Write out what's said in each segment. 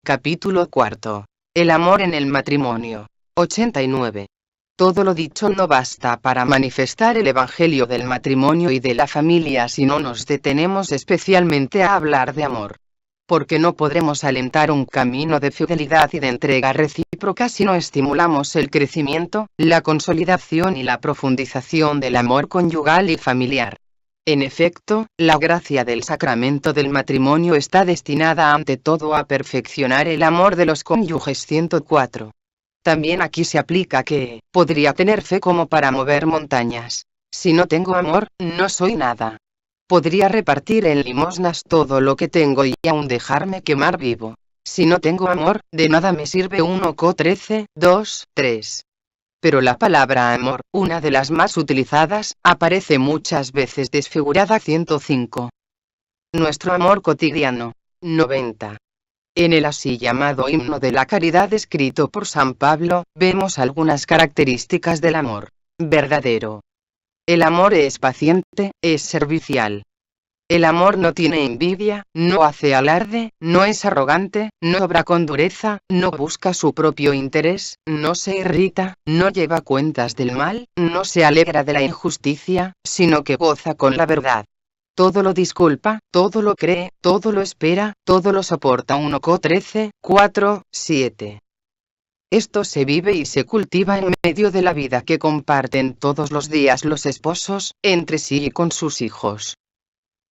Capítulo 4. El amor en el matrimonio. 89. Todo lo dicho no basta para manifestar el evangelio del matrimonio y de la familia si no nos detenemos especialmente a hablar de amor. Porque no podremos alentar un camino de fidelidad y de entrega recíproca si no estimulamos el crecimiento, la consolidación y la profundización del amor conyugal y familiar. En efecto, la gracia del sacramento del matrimonio está destinada ante todo a perfeccionar el amor de los cónyuges. 104. También aquí se aplica que, podría tener fe como para mover montañas. Si no tengo amor, no soy nada. Podría repartir en limosnas todo lo que tengo y aún dejarme quemar vivo. Si no tengo amor, de nada me sirve. 1 Cor 13, 2, 3. Pero la palabra amor, una de las más utilizadas, aparece muchas veces desfigurada. 105. Nuestro amor cotidiano. 90. En el así llamado himno de la caridad escrito por San Pablo, vemos algunas características del amor verdadero. El amor es paciente, es servicial. El amor no tiene envidia, no hace alarde, no es arrogante, no obra con dureza, no busca su propio interés, no se irrita, no lleva cuentas del mal, no se alegra de la injusticia, sino que goza con la verdad. Todo lo disculpa, todo lo cree, todo lo espera, todo lo soporta. 1 Cor 13, 4, 7. Esto se vive y se cultiva en medio de la vida que comparten todos los días los esposos, entre sí y con sus hijos.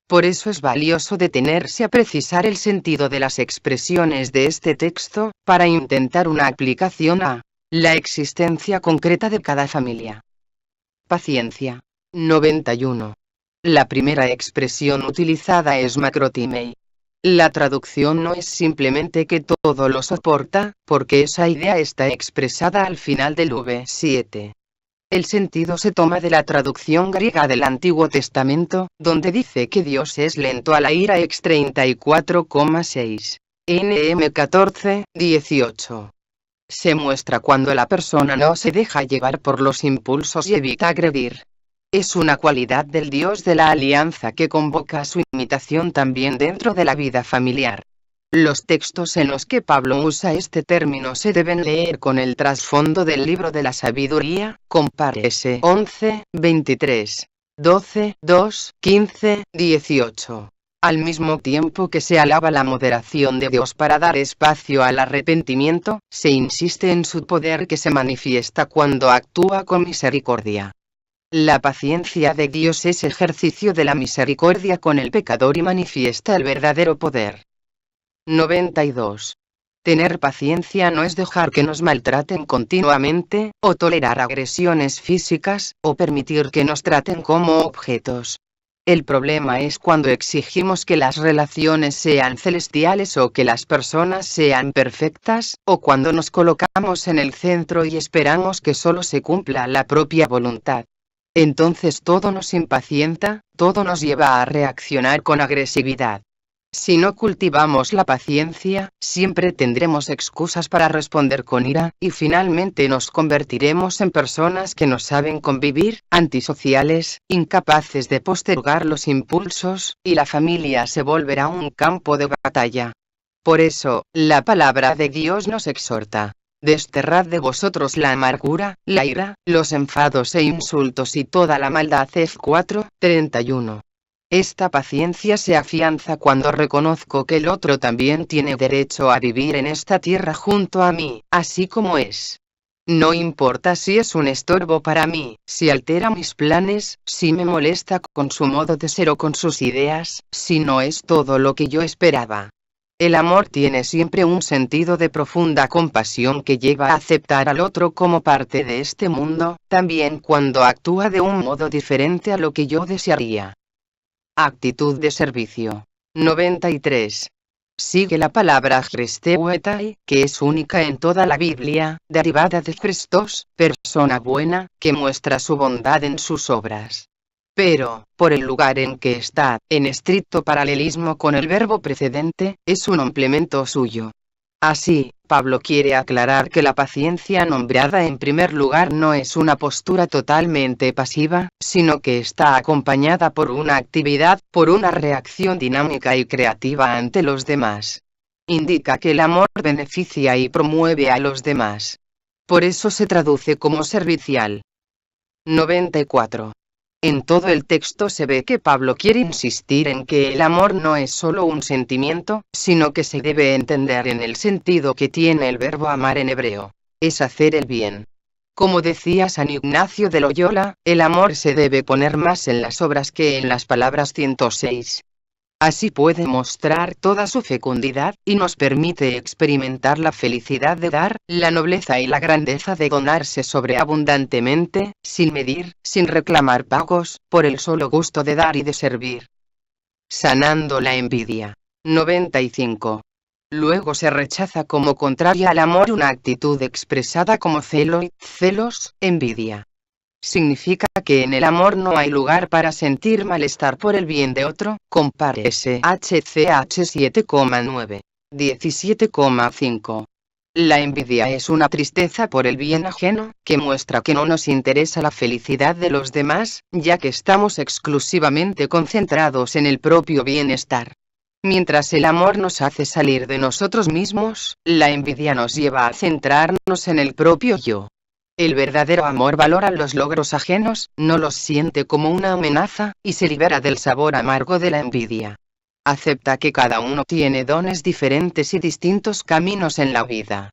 Por eso es valioso detenerse a precisar el sentido de las expresiones de este texto, para intentar una aplicación a la existencia concreta de cada familia. Paciencia. 91. La primera expresión utilizada es macrotimei. La traducción no es simplemente que todo lo soporta, porque esa idea está expresada al final del V7. El sentido se toma de la traducción griega del Antiguo Testamento, donde dice que Dios es lento a la ira. Ex 34,6. NM 14, 18. Se muestra cuando la persona no se deja llevar por los impulsos y evita agredir. Es una cualidad del Dios de la alianza que convoca a su imitación también dentro de la vida familiar. Los textos en los que Pablo usa este término se deben leer con el trasfondo del libro de la sabiduría, compárese 11, 23, 12, 2, 15, 18. Al mismo tiempo que se alaba la moderación de Dios para dar espacio al arrepentimiento, se insiste en su poder que se manifiesta cuando actúa con misericordia. La paciencia de Dios es ejercicio de la misericordia con el pecador y manifiesta el verdadero poder. 92. Tener paciencia no es dejar que nos maltraten continuamente, o tolerar agresiones físicas, o permitir que nos traten como objetos. El problema es cuando exigimos que las relaciones sean celestiales o que las personas sean perfectas, o cuando nos colocamos en el centro y esperamos que solo se cumpla la propia voluntad. Entonces todo nos impacienta, todo nos lleva a reaccionar con agresividad. Si no cultivamos la paciencia, siempre tendremos excusas para responder con ira, y finalmente nos convertiremos en personas que no saben convivir, antisociales, incapaces de postergar los impulsos, y la familia se volverá un campo de batalla. Por eso, la palabra de Dios nos exhorta: desterrad de vosotros la amargura, la ira, los enfados e insultos y toda la maldad. F 4, 31. Esta paciencia se afianza cuando reconozco que el otro también tiene derecho a vivir en esta tierra junto a mí, así como es. No importa si es un estorbo para mí, si altera mis planes, si me molesta con su modo de ser o con sus ideas, si no es todo lo que yo esperaba. El amor tiene siempre un sentido de profunda compasión que lleva a aceptar al otro como parte de este mundo, también cuando actúa de un modo diferente a lo que yo desearía. Actitud de servicio. 93. Sigue la palabra Christeuetai, que es única en toda la Biblia, derivada de Christos, persona buena, que muestra su bondad en sus obras. Pero, por el lugar en que está, en estricto paralelismo con el verbo precedente, es un complemento suyo. Así, Pablo quiere aclarar que la paciencia nombrada en primer lugar no es una postura totalmente pasiva, sino que está acompañada por una actividad, por una reacción dinámica y creativa ante los demás. indica que el amor beneficia y promueve a los demás. Por eso se traduce como servicial. 94. En todo el texto se ve que Pablo quiere insistir en que el amor no es solo un sentimiento, sino que se debe entender en el sentido que tiene el verbo amar en hebreo. Es hacer el bien. Como decía San Ignacio de Loyola, el amor se debe poner más en las obras que en las palabras. 106. Así puede mostrar toda su fecundidad, y nos permite experimentar la felicidad de dar, la nobleza y la grandeza de donarse sobreabundantemente, sin medir, sin reclamar pagos, por el solo gusto de dar y de servir. Sanando la envidia. 95. Luego se rechaza como contraria al amor una actitud expresada como celos, envidia. Significa que en el amor no hay lugar para sentir malestar por el bien de otro, compárese HCH 7,9. 17,5. La envidia es una tristeza por el bien ajeno, que muestra que no nos interesa la felicidad de los demás, ya que estamos exclusivamente concentrados en el propio bienestar. Mientras el amor nos hace salir de nosotros mismos, la envidia nos lleva a centrarnos en el propio yo. El verdadero amor valora los logros ajenos, no los siente como una amenaza, y se libera del sabor amargo de la envidia. Acepta que cada uno tiene dones diferentes y distintos caminos en la vida.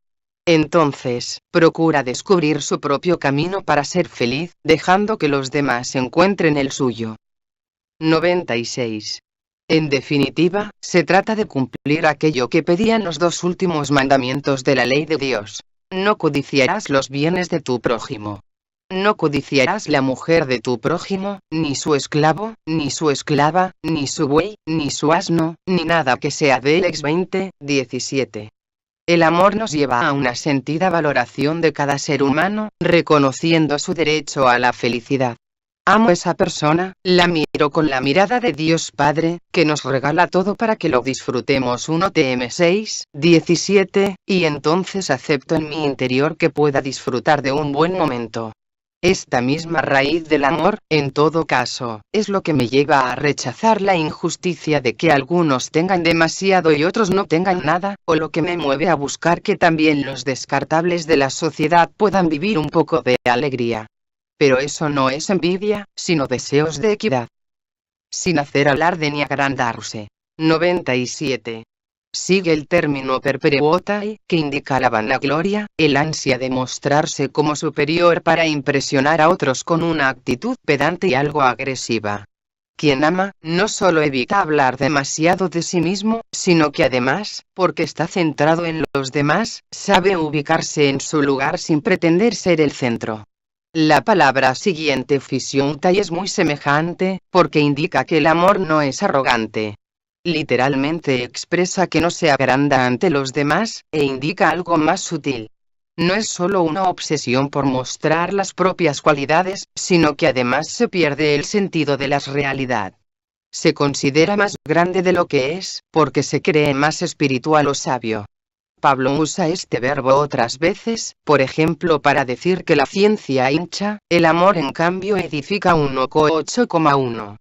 Entonces, procura descubrir su propio camino para ser feliz, dejando que los demás encuentren el suyo. 96. En definitiva, se trata de cumplir aquello que pedían los dos últimos mandamientos de la ley de Dios. No codiciarás los bienes de tu prójimo. No codiciarás la mujer de tu prójimo, ni su esclavo, ni su esclava, ni su buey, ni su asno, ni nada que sea de él. 20:17. El amor nos lleva a una sentida valoración de cada ser humano, reconociendo su derecho a la felicidad. Amo a esa persona, la miro con la mirada de Dios Padre, que nos regala todo para que lo disfrutemos. 1 Tm 6:17, y entonces acepto en mi interior que pueda disfrutar de un buen momento. Esta misma raíz del amor, en todo caso, es lo que me lleva a rechazar la injusticia de que algunos tengan demasiado y otros no tengan nada, o lo que me mueve a buscar que también los descartables de la sociedad puedan vivir un poco de alegría. Pero eso no es envidia, sino deseos de equidad. Sin hacer alarde ni agrandarse. 97. Sigue el término perperuotai, que indica la vanagloria, el ansia de mostrarse como superior para impresionar a otros con una actitud pedante y algo agresiva. Quien ama, no solo evita hablar demasiado de sí mismo, sino que además, porque está centrado en los demás, sabe ubicarse en su lugar sin pretender ser el centro. La palabra siguiente fisiuntai es muy semejante, porque indica que el amor no es arrogante. Literalmente expresa que no se agranda ante los demás, e indica algo más sutil. No es solo una obsesión por mostrar las propias cualidades, sino que además se pierde el sentido de la realidad. Se considera más grande de lo que es, porque se cree más espiritual o sabio. Pablo usa este verbo otras veces, por ejemplo para decir que la ciencia hincha, el amor en cambio edifica. 8,1.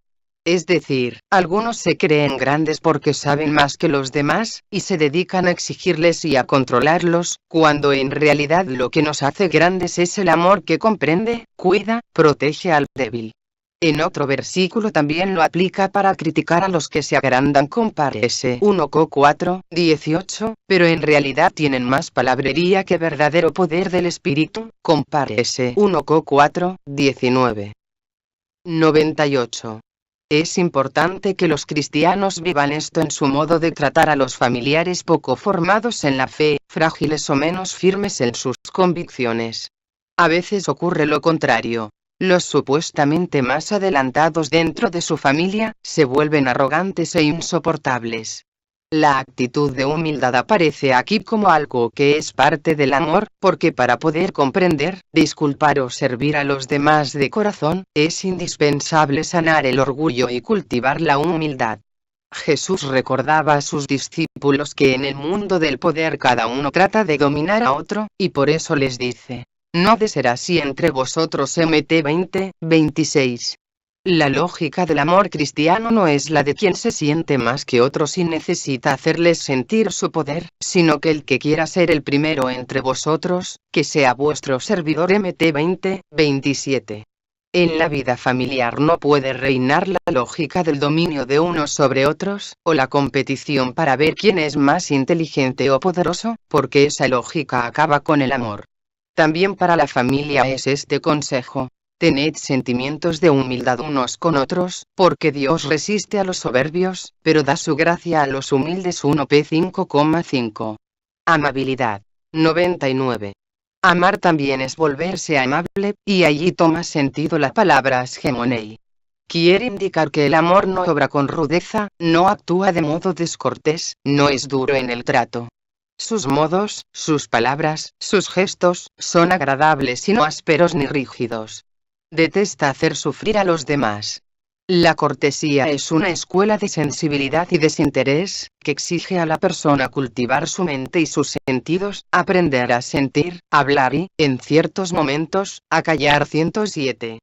Es decir, algunos se creen grandes porque saben más que los demás, y se dedican a exigirles y a controlarlos, cuando en realidad lo que nos hace grandes es el amor que comprende, cuida, protege al débil. En otro versículo también lo aplica para criticar a los que se agrandan. Compárese 1 Cor 4:18, pero en realidad tienen más palabrería que verdadero poder del Espíritu. Compárese 1 Cor 4:19. 98. Es importante que los cristianos vivan esto en su modo de tratar a los familiares poco formados en la fe, frágiles o menos firmes en sus convicciones. A veces ocurre lo contrario. Los supuestamente más adelantados dentro de su familia, se vuelven arrogantes e insoportables. La actitud de humildad aparece aquí como algo que es parte del amor, porque para poder comprender, disculpar o servir a los demás de corazón, es indispensable sanar el orgullo y cultivar la humildad. Jesús recordaba a sus discípulos que en el mundo del poder cada uno trata de dominar a otro, y por eso les dice: no ha de ser así entre vosotros. Mt 20:26. La lógica del amor cristiano no es la de quien se siente más que otros y necesita hacerles sentir su poder, sino que el que quiera ser el primero entre vosotros, que sea vuestro servidor. Mt 20, 27. En la vida familiar no puede reinar la lógica del dominio de unos sobre otros, o la competición para ver quién es más inteligente o poderoso, porque esa lógica acaba con el amor. También para la familia es este consejo: tened sentimientos de humildad unos con otros, porque Dios resiste a los soberbios, pero da su gracia a los humildes. 1 P 5,5. Amabilidad. 99. Amar también es volverse amable, y allí toma sentido la palabra asgemonei. Quiere indicar que el amor no obra con rudeza, no actúa de modo descortés, no es duro en el trato. Sus modos, sus palabras, sus gestos, son agradables y no ásperos ni rígidos. Detesta hacer sufrir a los demás. La cortesía es una escuela de sensibilidad y desinterés, que exige a la persona cultivar su mente y sus sentidos, aprender a sentir, hablar y, en ciertos momentos, a callar. 107.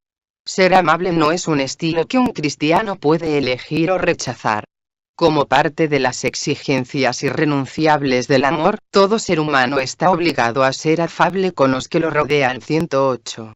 Ser amable no es un estilo que un cristiano puede elegir o rechazar. Como parte de las exigencias irrenunciables del amor, todo ser humano está obligado a ser afable con los que lo rodean. 108.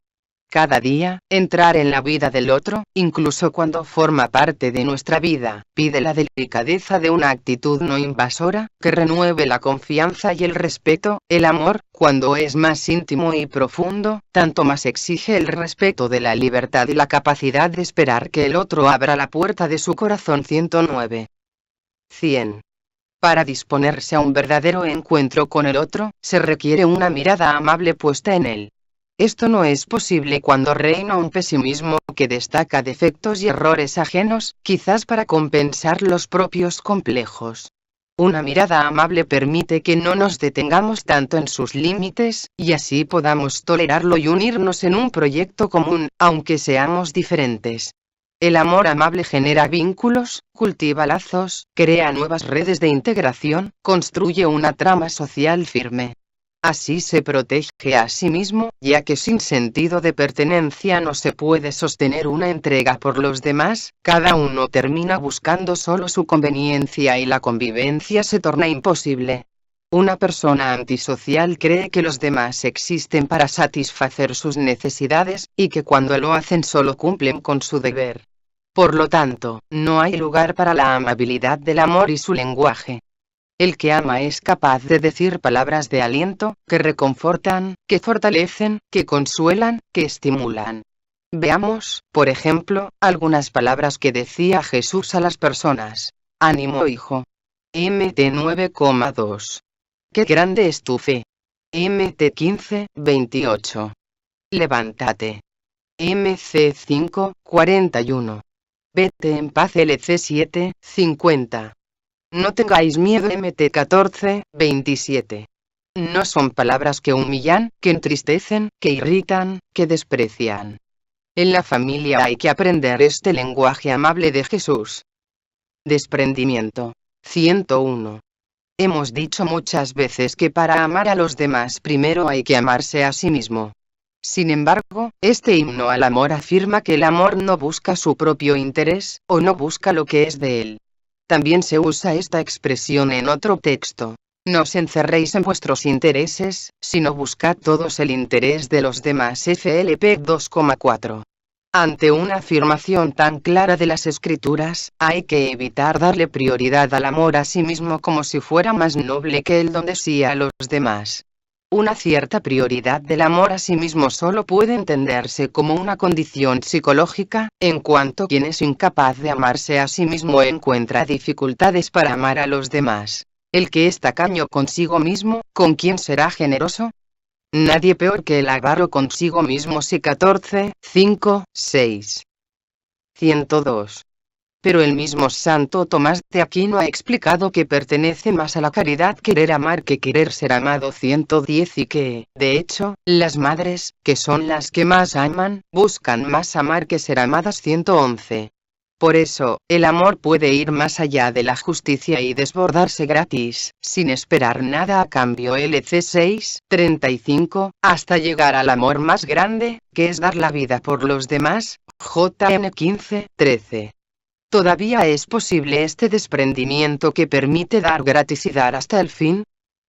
Cada día, entrar en la vida del otro, incluso cuando forma parte de nuestra vida, pide la delicadeza de una actitud no invasora, que renueve la confianza y el respeto. El amor, cuando es más íntimo y profundo, tanto más exige el respeto de la libertad y la capacidad de esperar que el otro abra la puerta de su corazón. 109. 100. Para disponerse a un verdadero encuentro con el otro, se requiere una mirada amable puesta en él. Esto no es posible cuando reina un pesimismo que destaca defectos y errores ajenos, quizás para compensar los propios complejos. Una mirada amable permite que no nos detengamos tanto en sus límites, y así podamos tolerarlo y unirnos en un proyecto común, aunque seamos diferentes. El amor amable genera vínculos, cultiva lazos, crea nuevas redes de integración, construye una trama social firme. Así se protege a sí mismo, ya que sin sentido de pertenencia no se puede sostener una entrega por los demás, cada uno termina buscando solo su conveniencia y la convivencia se torna imposible. Una persona antisocial cree que los demás existen para satisfacer sus necesidades, y que cuando lo hacen solo cumplen con su deber. Por lo tanto, no hay lugar para la amabilidad del amor y su lenguaje. El que ama es capaz de decir palabras de aliento, que reconfortan, que fortalecen, que consuelan, que estimulan. Veamos, por ejemplo, algunas palabras que decía Jesús a las personas. Ánimo, hijo. Mt 9,2. Qué grande es tu fe. Mt 15, 28. Levántate. Mc 5, 41. Vete en paz. LC 7, 50. No tengáis miedo. Mt 14, 27. No son palabras que humillan, que entristecen, que irritan, que desprecian. En la familia hay que aprender este lenguaje amable de Jesús. Desprendimiento. 101. Hemos dicho muchas veces que para amar a los demás primero hay que amarse a sí mismo. Sin embargo, este himno al amor afirma que el amor no busca su propio interés, o no busca lo que es de él. También se usa esta expresión en otro texto. No os encerréis en vuestros intereses, sino buscad todos el interés de los demás. FLP 2,4. Ante una afirmación tan clara de las Escrituras, hay que evitar darle prioridad al amor a sí mismo como si fuera más noble que el don de sí a los demás. Una cierta prioridad del amor a sí mismo solo puede entenderse como una condición psicológica, en cuanto quien es incapaz de amarse a sí mismo encuentra dificultades para amar a los demás. El que es tacaño consigo mismo, ¿con quién será generoso? Nadie peor que el avaro consigo mismo. Sí. 14, 5, 6. 102. Pero el mismo Santo Tomás de Aquino ha explicado que pertenece más a la caridad querer amar que querer ser amado. 110. Y que, de hecho, las madres, que son las que más aman, buscan más amar que ser amadas. 111. Por eso, el amor puede ir más allá de la justicia y desbordarse gratis, sin esperar nada a cambio. LC 6:35, hasta llegar al amor más grande, que es dar la vida por los demás. JN 15:13. ¿Todavía es posible este desprendimiento que permite dar gratis y dar hasta el fin?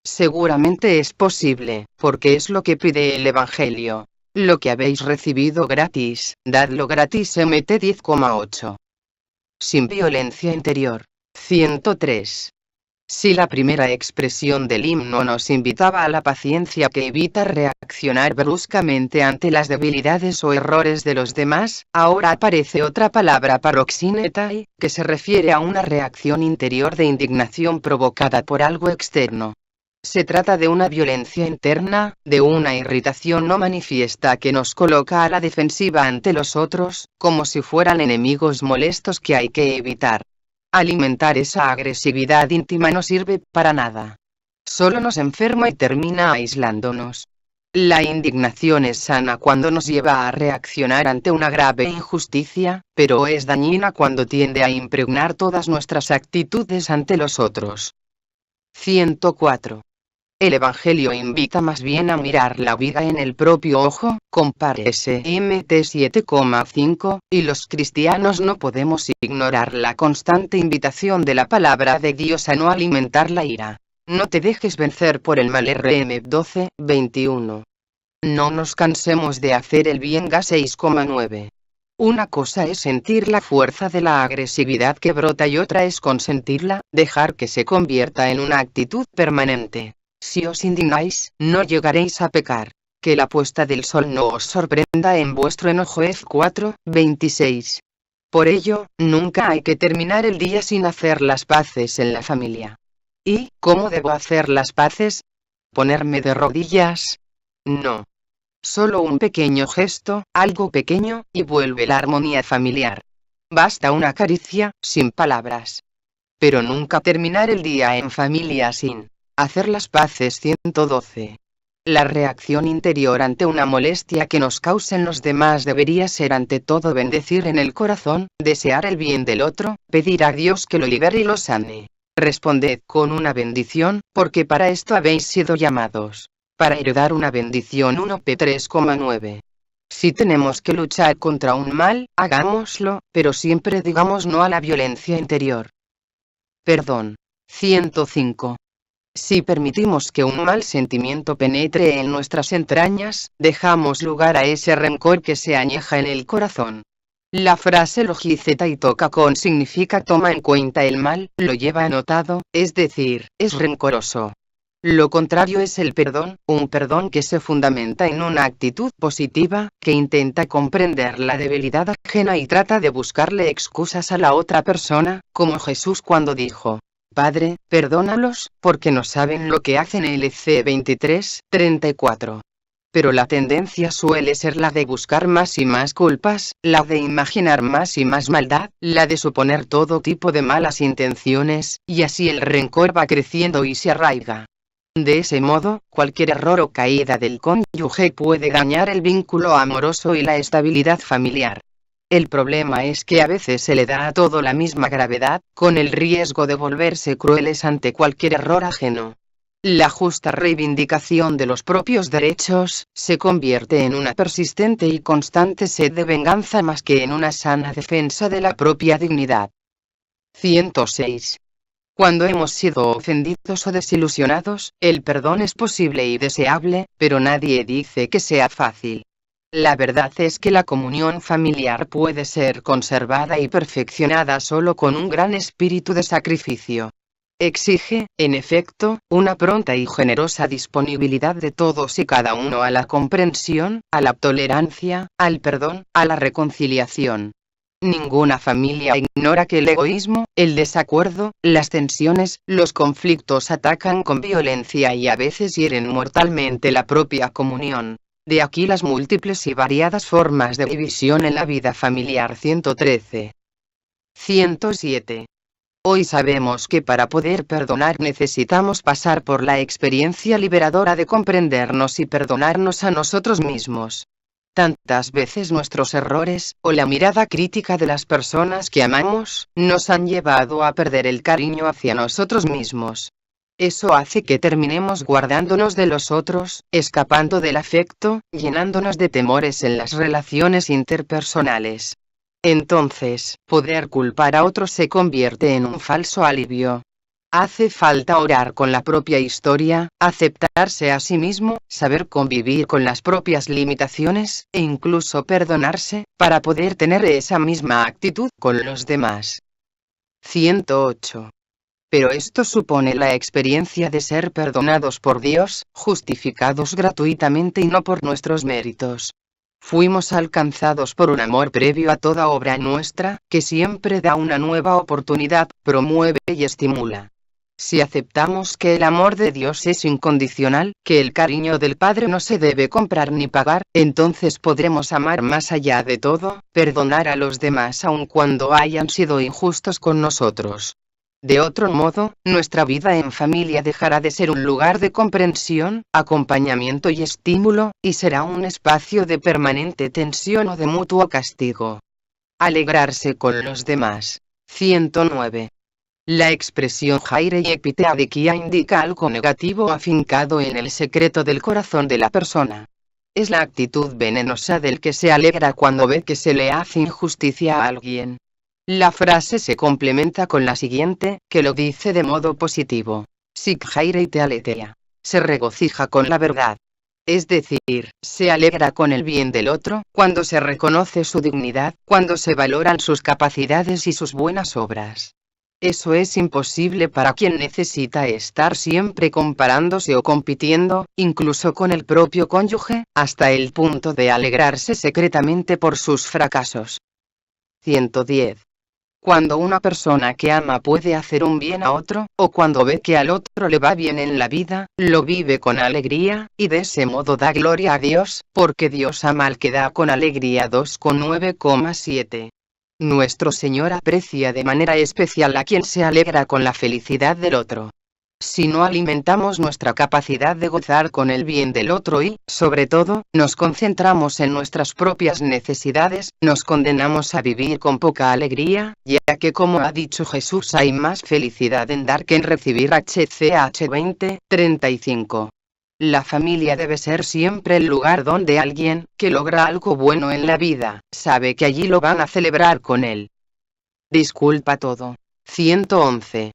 Seguramente es posible, porque es lo que pide el Evangelio. Lo que habéis recibido gratis, dadlo gratis. MT 10,8. Sin violencia interior. 103. Si la primera expresión del himno nos invitaba a la paciencia que evita reaccionar bruscamente ante las debilidades o errores de los demás, ahora aparece otra palabra, paroxinetai, que se refiere a una reacción interior de indignación provocada por algo externo. Se trata de una violencia interna, de una irritación no manifiesta que nos coloca a la defensiva ante los otros, como si fueran enemigos molestos que hay que evitar. Alimentar esa agresividad íntima no sirve para nada. Solo nos enferma y termina aislándonos. La indignación es sana cuando nos lleva a reaccionar ante una grave injusticia, pero es dañina cuando tiende a impregnar todas nuestras actitudes ante los otros. 104. El Evangelio invita más bien a mirar la vida en el propio ojo, compare SMT 7,5, y los cristianos no podemos ignorar la constante invitación de la palabra de Dios a no alimentar la ira. No te dejes vencer por el mal. RM 12:21. No nos cansemos de hacer el bien. G 6,9. Una cosa es sentir la fuerza de la agresividad que brota y otra es consentirla, dejar que se convierta en una actitud permanente. Si os indignáis, no llegaréis a pecar. Que la puesta del sol no os sorprenda en vuestro enojo. F4:26. Por ello, nunca hay que terminar el día sin hacer las paces en la familia. ¿Y cómo debo hacer las paces? ¿Ponerme de rodillas? No. Solo un pequeño gesto, algo pequeño, y vuelve la armonía familiar. Basta una caricia, sin palabras. Pero nunca terminar el día en familia sin hacer las paces. 112. La reacción interior ante una molestia que nos causen los demás debería ser ante todo bendecir en el corazón, desear el bien del otro, pedir a Dios que lo libere y lo sane. Responded con una bendición, porque para esto habéis sido llamados. Para heredar una bendición. 1 P 3,9. Si tenemos que luchar contra un mal, hagámoslo, pero siempre digamos no a la violencia interior. Perdón. 105. Si permitimos que un mal sentimiento penetre en nuestras entrañas, dejamos lugar a ese rencor que se añeja en el corazón. La frase logiceta y toca con significa toma en cuenta el mal, lo lleva anotado, es decir, es rencoroso. Lo contrario es el perdón, un perdón que se fundamenta en una actitud positiva, que intenta comprender la debilidad ajena y trata de buscarle excusas a la otra persona, como Jesús cuando dijo: Padre, perdónalos, porque no saben lo que hacen. LC 23:34. Pero la tendencia suele ser la de buscar más y más culpas, la de imaginar más y más maldad, la de suponer todo tipo de malas intenciones, y así el rencor va creciendo y se arraiga. De ese modo, cualquier error o caída del cónyuge puede dañar el vínculo amoroso y la estabilidad familiar. El problema es que a veces se le da a todo la misma gravedad, con el riesgo de volverse crueles ante cualquier error ajeno. La justa reivindicación de los propios derechos se convierte en una persistente y constante sed de venganza más que en una sana defensa de la propia dignidad. 106. Cuando hemos sido ofendidos o desilusionados, el perdón es posible y deseable, pero nadie dice que sea fácil. La verdad es que la comunión familiar puede ser conservada y perfeccionada solo con un gran espíritu de sacrificio. Exige, en efecto, una pronta y generosa disponibilidad de todos y cada uno a la comprensión, a la tolerancia, al perdón, a la reconciliación. Ninguna familia ignora que el egoísmo, el desacuerdo, las tensiones, los conflictos atacan con violencia y a veces hieren mortalmente la propia comunión. De aquí las múltiples y variadas formas de división en la vida familiar. 113. 107. Hoy sabemos que para poder perdonar necesitamos pasar por la experiencia liberadora de comprendernos y perdonarnos a nosotros mismos. Tantas veces nuestros errores, o la mirada crítica de las personas que amamos, nos han llevado a perder el cariño hacia nosotros mismos. Eso hace que terminemos guardándonos de los otros, escapando del afecto, llenándonos de temores en las relaciones interpersonales. Entonces, poder culpar a otros se convierte en un falso alivio. Hace falta orar con la propia historia, aceptarse a sí mismo, saber convivir con las propias limitaciones, e incluso perdonarse, para poder tener esa misma actitud con los demás. 108. Pero esto supone la experiencia de ser perdonados por Dios, justificados gratuitamente y no por nuestros méritos. Fuimos alcanzados por un amor previo a toda obra nuestra, que siempre da una nueva oportunidad, promueve y estimula. Si aceptamos que el amor de Dios es incondicional, que el cariño del Padre no se debe comprar ni pagar, entonces podremos amar más allá de todo, perdonar a los demás aun cuando hayan sido injustos con nosotros. De otro modo, nuestra vida en familia dejará de ser un lugar de comprensión, acompañamiento y estímulo, y será un espacio de permanente tensión o de mutuo castigo. Alegrarse con los demás. 109. La expresión Jaire y epiteadiquía indica algo negativo afincado en el secreto del corazón de la persona. Es la actitud venenosa del que se alegra cuando ve que se le hace injusticia a alguien. La frase se complementa con la siguiente, que lo dice de modo positivo. Sic Jaire y te aletea. Se regocija con la verdad. Es decir, se alegra con el bien del otro, cuando se reconoce su dignidad, cuando se valoran sus capacidades y sus buenas obras. Eso es imposible para quien necesita estar siempre comparándose o compitiendo, incluso con el propio cónyuge, hasta el punto de alegrarse secretamente por sus fracasos. 110. Cuando una persona que ama puede hacer un bien a otro, o cuando ve que al otro le va bien en la vida, lo vive con alegría, y de ese modo da gloria a Dios, porque Dios ama al que da con alegría. 2,9,7. Nuestro Señor aprecia de manera especial a quien se alegra con la felicidad del otro. Si no alimentamos nuestra capacidad de gozar con el bien del otro y, sobre todo, nos concentramos en nuestras propias necesidades, nos condenamos a vivir con poca alegría, ya que como ha dicho Jesús hay más felicidad en dar que en recibir. HCH 20:35. La familia debe ser siempre el lugar donde alguien, que logra algo bueno en la vida, sabe que allí lo van a celebrar con él. Disculpa todo. 111.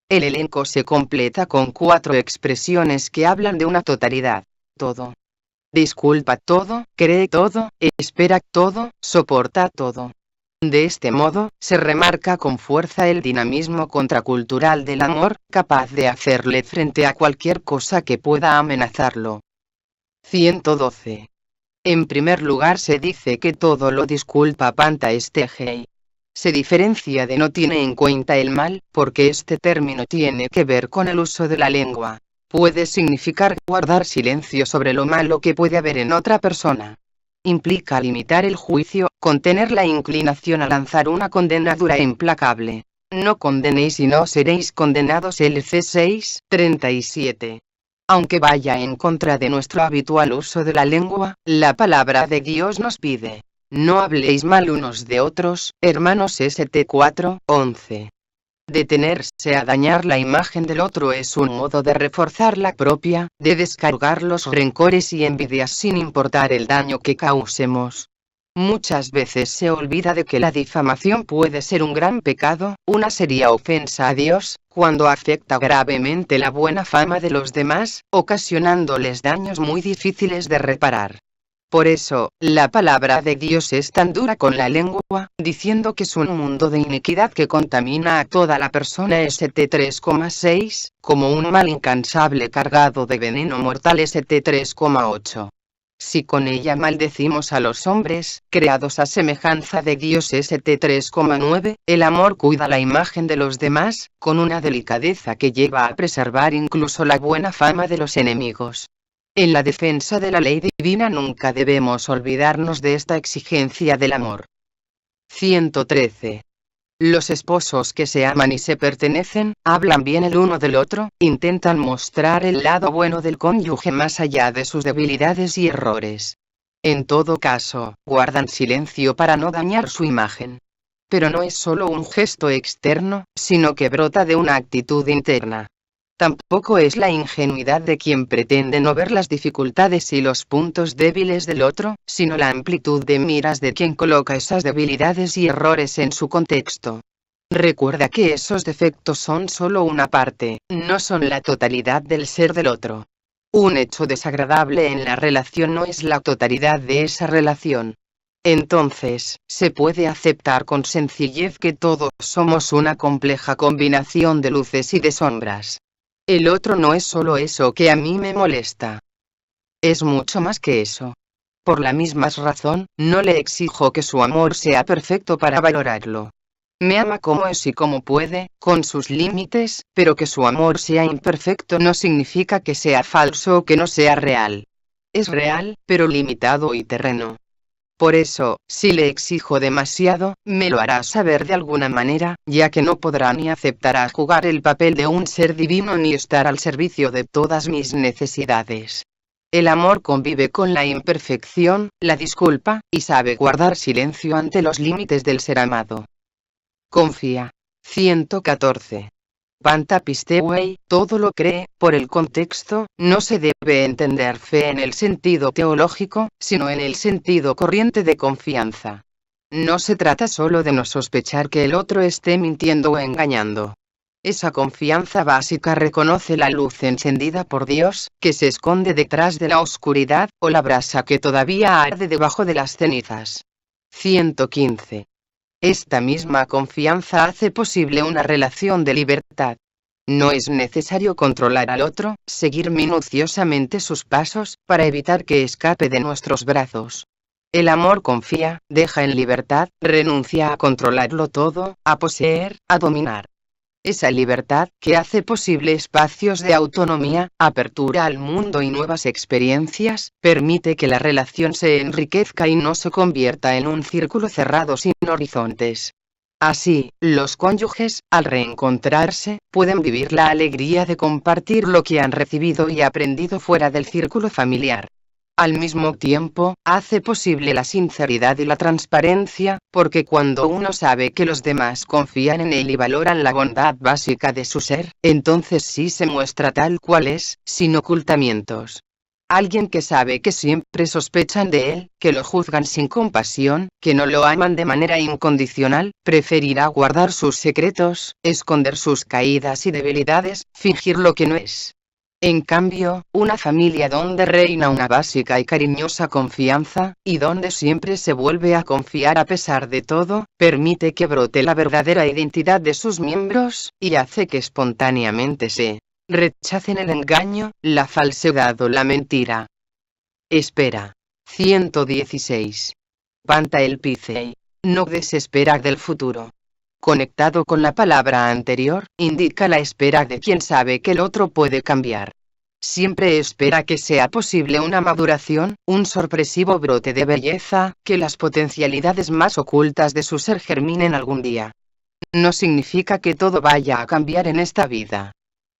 El elenco se completa con 4 expresiones que hablan de una totalidad. Todo. Disculpa todo, cree todo, espera todo, soporta todo. De este modo, se remarca con fuerza el dinamismo contracultural del amor, capaz de hacerle frente a cualquier cosa que pueda amenazarlo. 112. En primer lugar se dice que todo lo disculpa panta estege. Se diferencia de no tiene en cuenta el mal, porque este término tiene que ver con el uso de la lengua. Puede significar guardar silencio sobre lo malo que puede haber en otra persona. Implica limitar el juicio, contener la inclinación a lanzar una condena dura e implacable. No condenéis y no seréis condenados. LC 6:37. Aunque vaya en contra de nuestro habitual uso de la lengua, la palabra de Dios nos pide: no habléis mal unos de otros, Hermanos St 4:11. Detenerse a dañar la imagen del otro es un modo de reforzar la propia, de descargar los rencores y envidias sin importar el daño que causemos. Muchas veces se olvida de que la difamación puede ser un gran pecado, una seria ofensa a Dios, cuando afecta gravemente la buena fama de los demás, ocasionándoles daños muy difíciles de reparar. Por eso, la palabra de Dios es tan dura con la lengua, diciendo que es un mundo de iniquidad que contamina a toda la persona. St 3,6, como un mal incansable cargado de veneno mortal. St 3,8. Si con ella maldecimos a los hombres, creados a semejanza de Dios. St 3,9, el amor cuida la imagen de los demás, con una delicadeza que lleva a preservar incluso la buena fama de los enemigos. En la defensa de la ley divina nunca debemos olvidarnos de esta exigencia del amor. 113. Los esposos que se aman y se pertenecen, hablan bien el uno del otro, intentan mostrar el lado bueno del cónyuge más allá de sus debilidades y errores. En todo caso, guardan silencio para no dañar su imagen. Pero no es solo un gesto externo, sino que brota de una actitud interna. Tampoco es la ingenuidad de quien pretende no ver las dificultades y los puntos débiles del otro, sino la amplitud de miras de quien coloca esas debilidades y errores en su contexto. Recuerda que esos defectos son solo una parte, no son la totalidad del ser del otro. Un hecho desagradable en la relación no es la totalidad de esa relación. Entonces, se puede aceptar con sencillez que todos somos una compleja combinación de luces y de sombras. El otro no es solo eso que a mí me molesta. Es mucho más que eso. Por la misma razón, no le exijo que su amor sea perfecto para valorarlo. Me ama como es y como puede, con sus límites, pero que su amor sea imperfecto no significa que sea falso o que no sea real. Es real, pero limitado y terreno. Por eso, si le exijo demasiado, me lo hará saber de alguna manera, ya que no podrá ni aceptará jugar el papel de un ser divino ni estar al servicio de todas mis necesidades. El amor convive con la imperfección, la disculpa, y sabe guardar silencio ante los límites del ser amado. Confía. 114. Panta Pistewey, todo lo cree, por el contexto, no se debe entender fe en el sentido teológico, sino en el sentido corriente de confianza. No se trata solo de no sospechar que el otro esté mintiendo o engañando. Esa confianza básica reconoce la luz encendida por Dios, que se esconde detrás de la oscuridad, o la brasa que todavía arde debajo de las cenizas. 115. Esta misma confianza hace posible una relación de libertad. No es necesario controlar al otro, seguir minuciosamente sus pasos, para evitar que escape de nuestros brazos. El amor confía, deja en libertad, renuncia a controlarlo todo, a poseer, a dominar. Esa libertad, que hace posible espacios de autonomía, apertura al mundo y nuevas experiencias, permite que la relación se enriquezca y no se convierta en un círculo cerrado sin horizontes. Así, los cónyuges, al reencontrarse, pueden vivir la alegría de compartir lo que han recibido y aprendido fuera del círculo familiar. Al mismo tiempo, hace posible la sinceridad y la transparencia, porque cuando uno sabe que los demás confían en él y valoran la bondad básica de su ser, entonces sí se muestra tal cual es, sin ocultamientos. Alguien que sabe que siempre sospechan de él, que lo juzgan sin compasión, que no lo aman de manera incondicional, preferirá guardar sus secretos, esconder sus caídas y debilidades, fingir lo que no es. En cambio, una familia donde reina una básica y cariñosa confianza, y donde siempre se vuelve a confiar a pesar de todo, permite que brote la verdadera identidad de sus miembros, y hace que espontáneamente se rechacen el engaño, la falsedad o la mentira. Espera. 116. Panta el Picey. No desespera del futuro. Conectado con la palabra anterior, indica la espera de quien sabe que el otro puede cambiar. Siempre espera que sea posible una maduración, un sorpresivo brote de belleza, que las potencialidades más ocultas de su ser germinen algún día. No significa que todo vaya a cambiar en esta vida.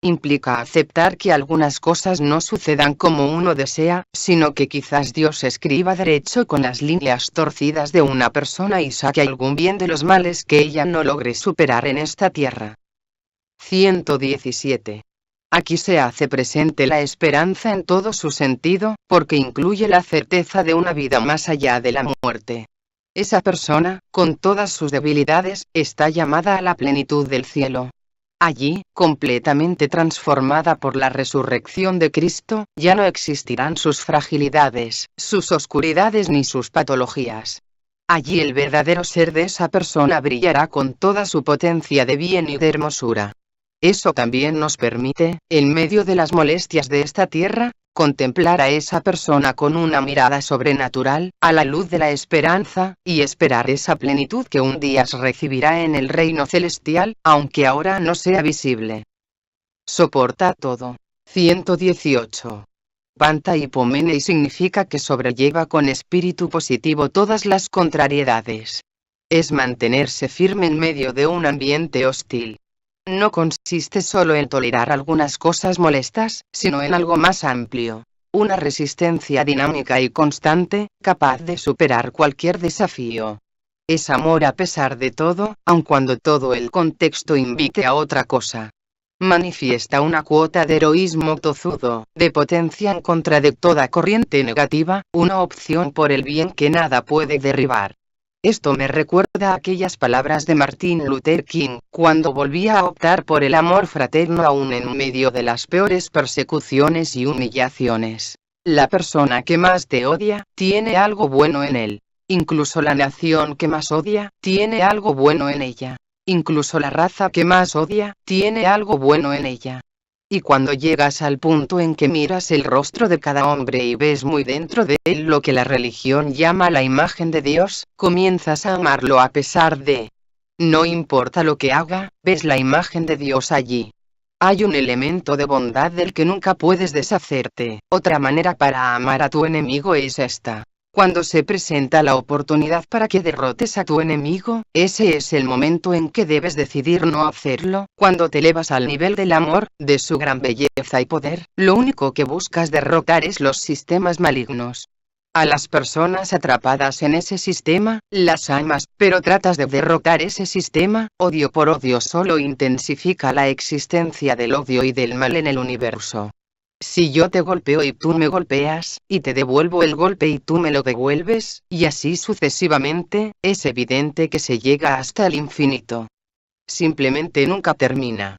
Implica aceptar que algunas cosas no sucedan como uno desea, sino que quizás Dios escriba derecho con las líneas torcidas de una persona y saque algún bien de los males que ella no logre superar en esta tierra. 117. Aquí se hace presente la esperanza en todo su sentido, porque incluye la certeza de una vida más allá de la muerte. Esa persona, con todas sus debilidades, está llamada a la plenitud del cielo. Allí, completamente transformada por la resurrección de Cristo, ya no existirán sus fragilidades, sus oscuridades ni sus patologías. Allí el verdadero ser de esa persona brillará con toda su potencia de bien y de hermosura. Eso también nos permite, en medio de las molestias de esta tierra, contemplar a esa persona con una mirada sobrenatural, a la luz de la esperanza, y esperar esa plenitud que un día recibirá en el reino celestial, aunque ahora no sea visible. Soporta todo. 118. Panta Hipomene significa que sobrelleva con espíritu positivo todas las contrariedades. Es mantenerse firme en medio de un ambiente hostil. No consiste solo en tolerar algunas cosas molestas, sino en algo más amplio. una resistencia dinámica y constante, capaz de superar cualquier desafío. Es amor a pesar de todo, aun cuando todo el contexto invite a otra cosa. Manifiesta una cuota de heroísmo tozudo, de potencia en contra de toda corriente negativa, una opción por el bien que nada puede derribar. Esto me recuerda a aquellas palabras de Martin Luther King, cuando volvía a optar por el amor fraterno aún en medio de las peores persecuciones y humillaciones. La persona que más te odia, tiene algo bueno en él. Incluso la nación que más odia, tiene algo bueno en ella. Incluso la raza que más odia, tiene algo bueno en ella. Y cuando llegas al punto en que miras el rostro de cada hombre y ves muy dentro de él lo que la religión llama la imagen de Dios, comienzas a amarlo a pesar de. No importa lo que haga, ves la imagen de Dios allí. Hay un elemento de bondad del que nunca puedes deshacerte. Otra manera para amar a tu enemigo es esta. Cuando se presenta la oportunidad para que derrotes a tu enemigo, ese es el momento en que debes decidir no hacerlo. Cuando te elevas al nivel del amor, de su gran belleza y poder, lo único que buscas derrotar es los sistemas malignos. A las personas atrapadas en ese sistema, las amas, pero tratas de derrotar ese sistema. Odio por odio solo intensifica la existencia del odio y del mal en el universo. Si yo te golpeo y tú me golpeas, y te devuelvo el golpe y tú me lo devuelves, y así sucesivamente, es evidente que se llega hasta el infinito. Simplemente nunca termina.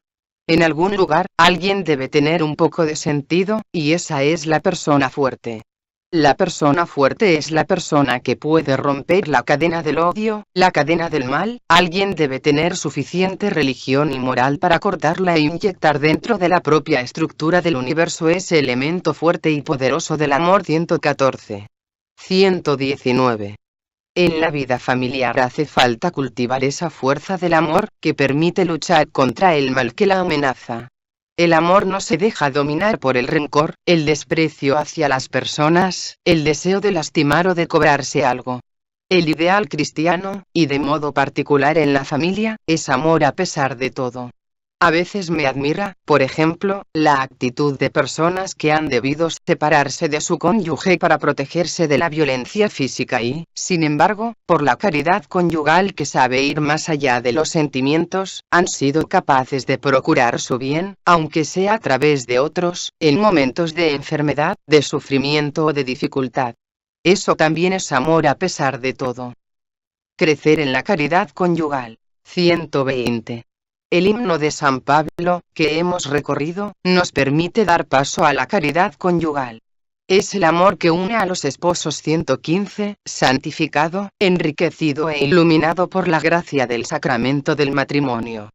En algún lugar, alguien debe tener un poco de sentido, y esa es la persona fuerte. La persona fuerte es la persona que puede romper la cadena del odio, la cadena del mal. Alguien debe tener suficiente religión y moral para cortarla e inyectar dentro de la propia estructura del universo ese elemento fuerte y poderoso del amor. 114. 119. En la vida familiar hace falta cultivar esa fuerza del amor, que permite luchar contra el mal que la amenaza. El amor no se deja dominar por el rencor, el desprecio hacia las personas, el deseo de lastimar o de cobrarse algo. El ideal cristiano, y de modo particular en la familia, es amor a pesar de todo. A veces me admira, por ejemplo, la actitud de personas que han debido separarse de su cónyuge para protegerse de la violencia física y, sin embargo, por la caridad conyugal que sabe ir más allá de los sentimientos, han sido capaces de procurar su bien, aunque sea a través de otros, en momentos de enfermedad, de sufrimiento o de dificultad. Eso también es amor a pesar de todo. Crecer en la caridad conyugal. 120. El himno de San Pablo, que hemos recorrido, nos permite dar paso a la caridad conyugal. Es el amor que une a los esposos. 115, santificado, enriquecido e iluminado por la gracia del sacramento del matrimonio.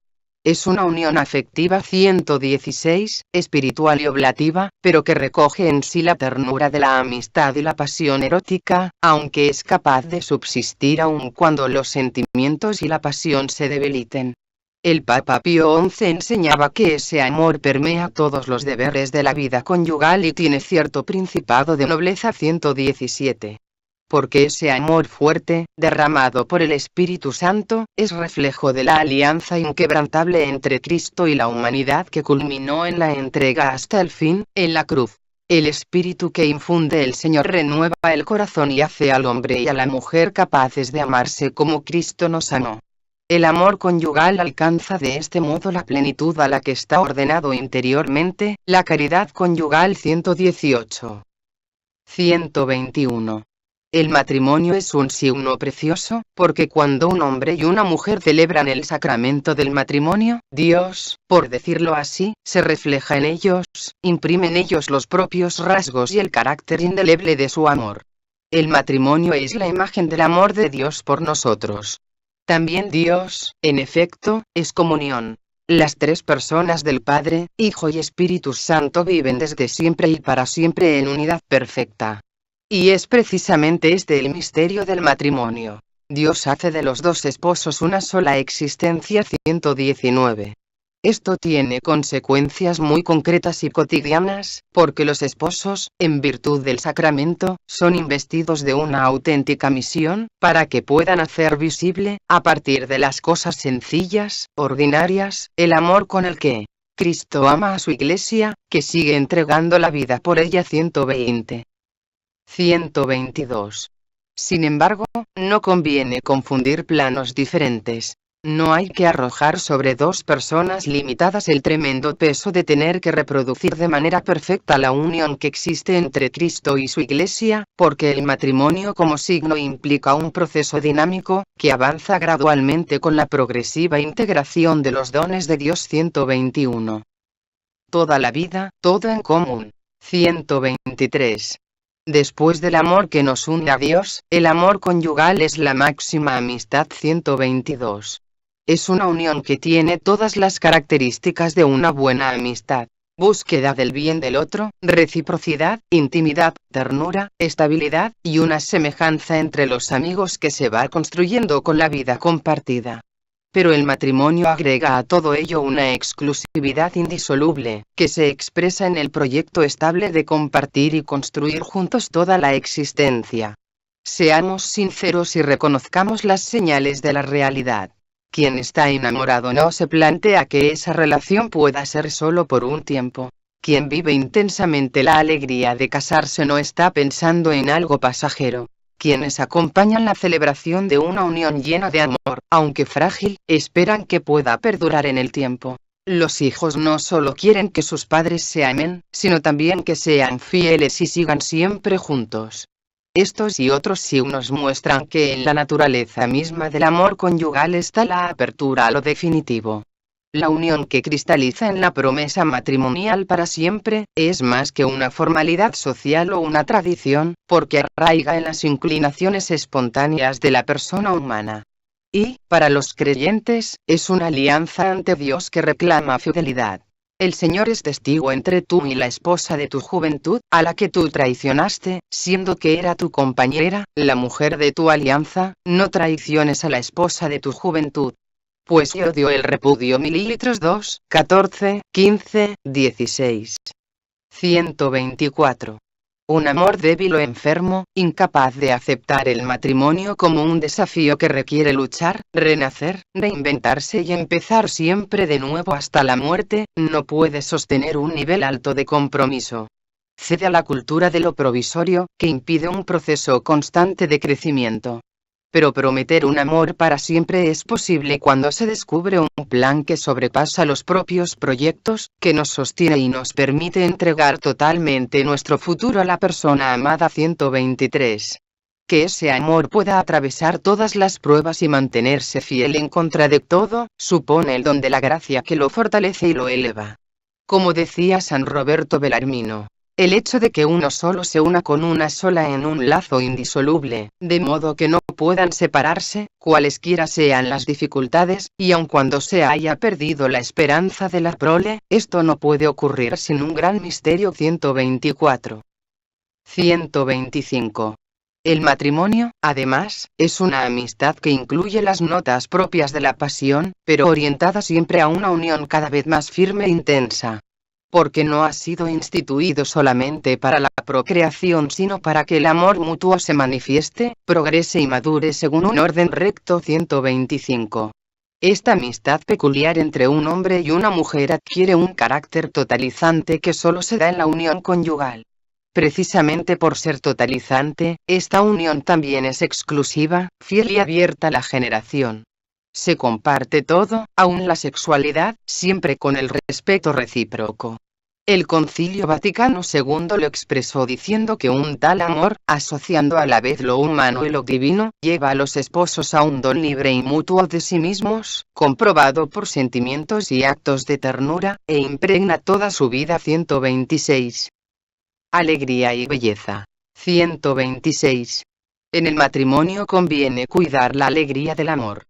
Es una unión afectiva. 116, espiritual y oblativa, pero que recoge en sí la ternura de la amistad y la pasión erótica, aunque es capaz de subsistir aun cuando los sentimientos y la pasión se debiliten. El Papa Pío XI enseñaba que ese amor permea todos los deberes de la vida conyugal y tiene cierto principado de nobleza. 117. Porque ese amor fuerte, derramado por el Espíritu Santo, es reflejo de la alianza inquebrantable entre Cristo y la humanidad que culminó en la entrega hasta el fin, en la cruz. El espíritu que infunde el Señor renueva el corazón y hace al hombre y a la mujer capaces de amarse como Cristo nos amó. El amor conyugal alcanza de este modo la plenitud a la que está ordenado interiormente, la caridad conyugal. 118. 121. El matrimonio es un signo precioso, porque cuando un hombre y una mujer celebran el sacramento del matrimonio, Dios, por decirlo así, se refleja en ellos, imprime en ellos los propios rasgos y el carácter indeleble de su amor. El matrimonio es la imagen del amor de Dios por nosotros. También Dios, en efecto, es comunión. Las tres personas del Padre, Hijo y Espíritu Santo viven desde siempre y para siempre en unidad perfecta. Y es precisamente este el misterio del matrimonio. Dios hace de los dos esposos una sola existencia. 119. Esto tiene consecuencias muy concretas y cotidianas, porque los esposos, en virtud del sacramento, son investidos de una auténtica misión, para que puedan hacer visible, a partir de las cosas sencillas, ordinarias, el amor con el que Cristo ama a su iglesia, que sigue entregando la vida por ella. 122. Sin embargo, no conviene confundir planos diferentes. No hay que arrojar sobre dos personas limitadas el tremendo peso de tener que reproducir de manera perfecta la unión que existe entre Cristo y su iglesia, porque el matrimonio como signo implica un proceso dinámico, que avanza gradualmente con la progresiva integración de los dones de Dios. 121. Toda la vida, todo en común. 123. Después del amor que nos une a Dios, el amor conyugal es la máxima amistad. 122. Es una unión que tiene todas las características de una buena amistad: búsqueda del bien del otro, reciprocidad, intimidad, ternura, estabilidad, y una semejanza entre los amigos que se va construyendo con la vida compartida. Pero el matrimonio agrega a todo ello una exclusividad indisoluble, que se expresa en el proyecto estable de compartir y construir juntos toda la existencia. Seamos sinceros y reconozcamos las señales de la realidad. Quien está enamorado no se plantea que esa relación pueda ser solo por un tiempo. Quien vive intensamente la alegría de casarse no está pensando en algo pasajero. Quienes acompañan la celebración de una unión llena de amor, aunque frágil, esperan que pueda perdurar en el tiempo. Los hijos no solo quieren que sus padres se amen, sino también que sean fieles y sigan siempre juntos. Estos y otros signos muestran que en la naturaleza misma del amor conyugal está la apertura a lo definitivo. La unión que cristaliza en la promesa matrimonial para siempre, es más que una formalidad social o una tradición, porque arraiga en las inclinaciones espontáneas de la persona humana. Y, para los creyentes, es una alianza ante Dios que reclama fidelidad. El Señor es testigo entre tú y la esposa de tu juventud, a la que tú traicionaste, siendo que era tu compañera, la mujer de tu alianza. No traiciones a la esposa de tu juventud. Pues yo odio el repudio. 2, 14, 15, 16. 124. Un amor débil o enfermo, incapaz de aceptar el matrimonio como un desafío que requiere luchar, renacer, reinventarse y empezar siempre de nuevo hasta la muerte, no puede sostener un nivel alto de compromiso. Cede a la cultura de lo provisorio, que impide un proceso constante de crecimiento. Pero prometer un amor para siempre es posible cuando se descubre un plan que sobrepasa los propios proyectos, que nos sostiene y nos permite entregar totalmente nuestro futuro a la persona amada. 123. Que ese amor pueda atravesar todas las pruebas y mantenerse fiel en contra de todo, supone el don de la gracia que lo fortalece y lo eleva. Como decía San Roberto Bellarmino, el hecho de que uno solo se una con una sola en un lazo indisoluble, de modo que no puedan separarse, cualesquiera sean las dificultades, y aun cuando se haya perdido la esperanza de la prole, esto no puede ocurrir sin un gran misterio. 124. 125. El matrimonio, además, es una amistad que incluye las notas propias de la pasión, pero orientada siempre a una unión cada vez más firme e intensa. Porque no ha sido instituido solamente para la procreación, sino para que el amor mutuo se manifieste, progrese y madure según un orden recto. 125. Esta amistad peculiar entre un hombre y una mujer adquiere un carácter totalizante que solo se da en la unión conyugal. Precisamente por ser totalizante, esta unión también es exclusiva, fiel y abierta a la generación. Se comparte todo, aun la sexualidad, siempre con el respeto recíproco. El Concilio Vaticano II lo expresó diciendo que un tal amor, asociando a la vez lo humano y lo divino, lleva a los esposos a un don libre y mutuo de sí mismos, comprobado por sentimientos y actos de ternura, e impregna toda su vida. 126. Alegría y belleza. 126. En el matrimonio conviene cuidar la alegría del amor.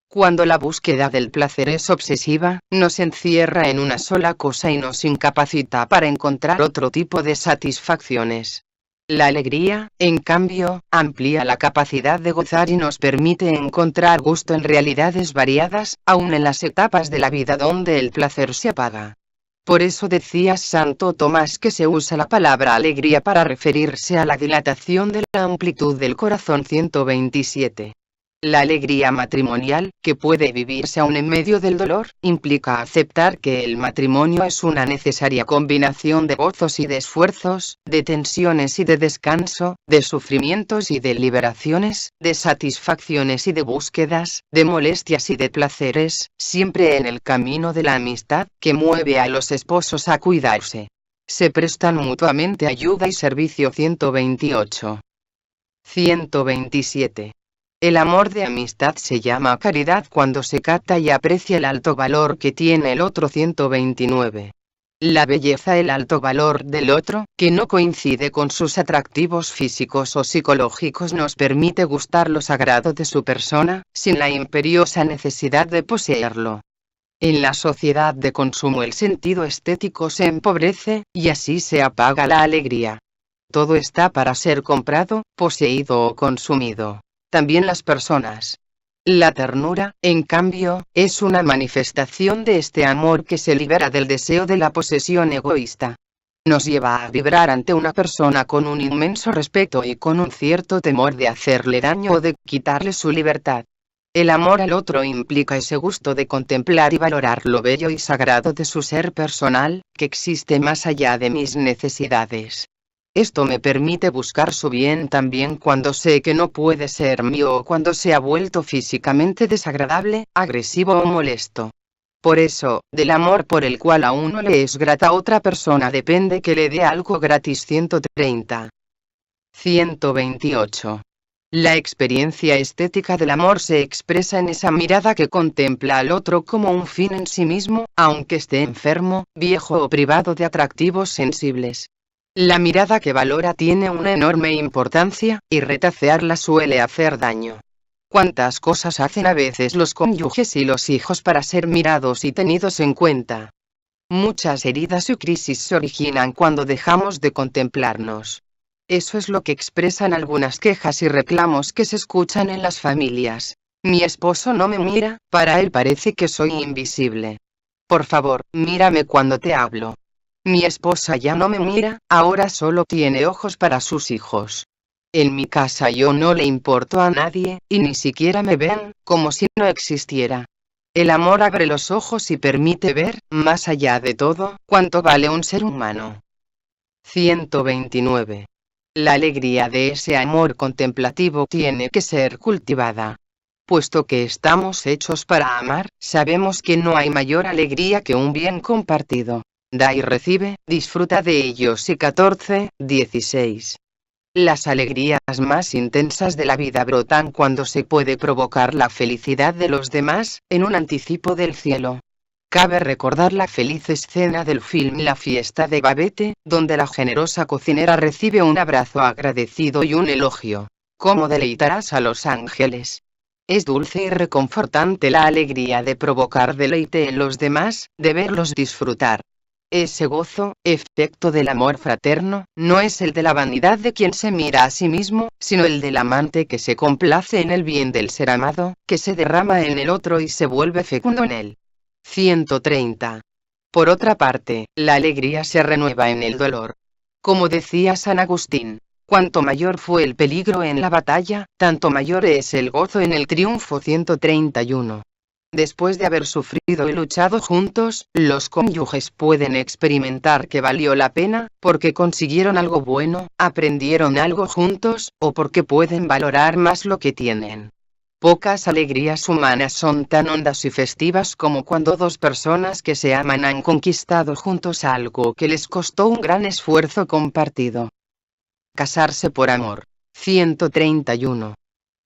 Cuando la búsqueda del placer es obsesiva, nos encierra en una sola cosa y nos incapacita para encontrar otro tipo de satisfacciones. La alegría, en cambio, amplía la capacidad de gozar y nos permite encontrar gusto en realidades variadas, aun en las etapas de la vida donde el placer se apaga. Por eso decía Santo Tomás que se usa la palabra alegría para referirse a la dilatación de la amplitud del corazón. 127. La alegría matrimonial, que puede vivirse aún en medio del dolor, implica aceptar que el matrimonio es una necesaria combinación de gozos y de esfuerzos, de tensiones y de descanso, de sufrimientos y de liberaciones, de satisfacciones y de búsquedas, de molestias y de placeres, siempre en el camino de la amistad, que mueve a los esposos a cuidarse. Se prestan mutuamente ayuda y servicio. 128. 127. El amor de amistad se llama caridad cuando se capta y aprecia el alto valor que tiene el otro. 129. La belleza, el alto valor del otro, que no coincide con sus atractivos físicos o psicológicos, nos permite gustar lo sagrado de su persona, sin la imperiosa necesidad de poseerlo. En la sociedad de consumo el sentido estético se empobrece, y así se apaga la alegría. Todo está para ser comprado, poseído o consumido. También las personas. La ternura, en cambio, es una manifestación de este amor que se libera del deseo de la posesión egoísta. Nos lleva a vibrar ante una persona con un inmenso respeto y con un cierto temor de hacerle daño o de quitarle su libertad. El amor al otro implica ese gusto de contemplar y valorar lo bello y sagrado de su ser personal, que existe más allá de mis necesidades. Esto me permite buscar su bien también cuando sé que no puede ser mío o cuando se ha vuelto físicamente desagradable, agresivo o molesto. Por eso, del amor por el cual a uno le es grata otra persona depende que le dé algo gratis. 130. 128. La experiencia estética del amor se expresa en esa mirada que contempla al otro como un fin en sí mismo, aunque esté enfermo, viejo o privado de atractivos sensibles. La mirada que valora tiene una enorme importancia, y retacearla suele hacer daño. ¿Cuántas cosas hacen a veces los cónyuges y los hijos para ser mirados y tenidos en cuenta? Muchas heridas y crisis se originan cuando dejamos de contemplarnos. Eso es lo que expresan algunas quejas y reclamos que se escuchan en las familias. Mi esposo no me mira, para él parece que soy invisible. Por favor, mírame cuando te hablo. Mi esposa ya no me mira, ahora solo tiene ojos para sus hijos. En mi casa yo no le importo a nadie, y ni siquiera me ven, como si no existiera. El amor abre los ojos y permite ver, más allá de todo, cuánto vale un ser humano. 129. La alegría de ese amor contemplativo tiene que ser cultivada. Puesto que estamos hechos para amar, sabemos que no hay mayor alegría que un bien compartido. Da y recibe, disfruta de ellos. Y 14, 16. Las alegrías más intensas de la vida brotan cuando se puede provocar la felicidad de los demás, en un anticipo del cielo. Cabe recordar la feliz escena del film La fiesta de Babette, donde la generosa cocinera recibe un abrazo agradecido y un elogio. ¿Cómo deleitarás a los ángeles? Es dulce y reconfortante la alegría de provocar deleite en los demás, de verlos disfrutar. Ese gozo, efecto del amor fraterno, no es el de la vanidad de quien se mira a sí mismo, sino el del amante que se complace en el bien del ser amado, que se derrama en el otro y se vuelve fecundo en él. 130. Por otra parte, la alegría se renueva en el dolor. Como decía San Agustín, cuanto mayor fue el peligro en la batalla, tanto mayor es el gozo en el triunfo. 131. Después de haber sufrido y luchado juntos, los cónyuges pueden experimentar que valió la pena, porque consiguieron algo bueno, aprendieron algo juntos, o porque pueden valorar más lo que tienen. Pocas alegrías humanas son tan hondas y festivas como cuando dos personas que se aman han conquistado juntos algo que les costó un gran esfuerzo compartido. Casarse por amor. 131.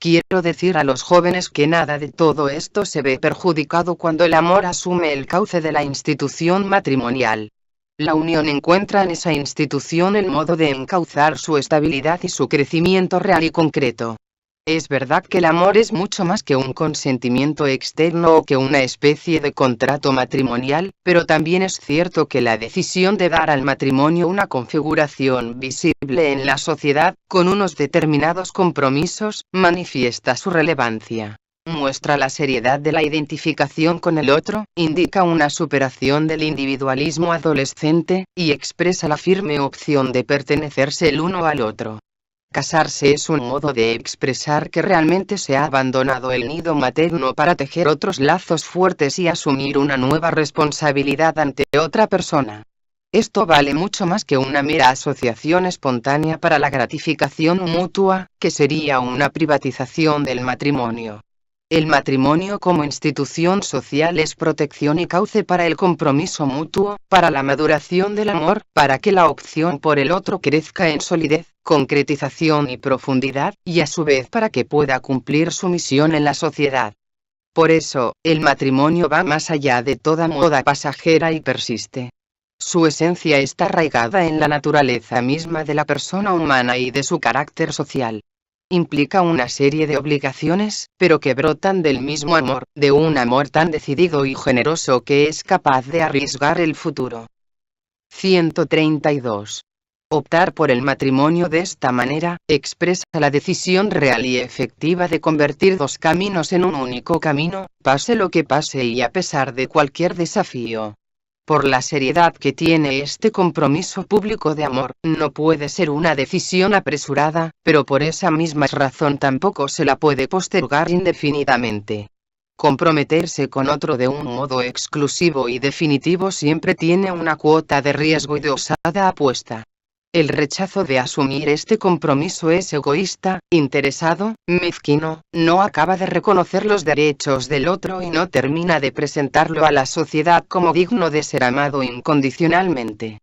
Quiero decir a los jóvenes que nada de todo esto se ve perjudicado cuando el amor asume el cauce de la institución matrimonial. La unión encuentra en esa institución el modo de encauzar su estabilidad y su crecimiento real y concreto. Es verdad que el amor es mucho más que un consentimiento externo o que una especie de contrato matrimonial, pero también es cierto que la decisión de dar al matrimonio una configuración visible en la sociedad, con unos determinados compromisos, manifiesta su relevancia. Muestra la seriedad de la identificación con el otro, indica una superación del individualismo adolescente, y expresa la firme opción de pertenecerse el uno al otro. Casarse es un modo de expresar que realmente se ha abandonado el nido materno para tejer otros lazos fuertes y asumir una nueva responsabilidad ante otra persona. Esto vale mucho más que una mera asociación espontánea para la gratificación mutua, que sería una privatización del matrimonio. El matrimonio como institución social es protección y cauce para el compromiso mutuo, para la maduración del amor, para que la opción por el otro crezca en solidez, concretización y profundidad, y a su vez para que pueda cumplir su misión en la sociedad. Por eso, el matrimonio va más allá de toda moda pasajera y persiste. Su esencia está arraigada en la naturaleza misma de la persona humana y de su carácter social. Implica una serie de obligaciones, pero que brotan del mismo amor, de un amor tan decidido y generoso que es capaz de arriesgar el futuro. 132. Optar por el matrimonio de esta manera, expresa la decisión real y efectiva de convertir dos caminos en un único camino, pase lo que pase y a pesar de cualquier desafío. Por la seriedad que tiene este compromiso público de amor, no puede ser una decisión apresurada, pero por esa misma razón tampoco se la puede postergar indefinidamente. Comprometerse con otro de un modo exclusivo y definitivo siempre tiene una cuota de riesgo y de osada apuesta. El rechazo de asumir este compromiso es egoísta, interesado, mezquino, no acaba de reconocer los derechos del otro y no termina de presentarlo a la sociedad como digno de ser amado incondicionalmente.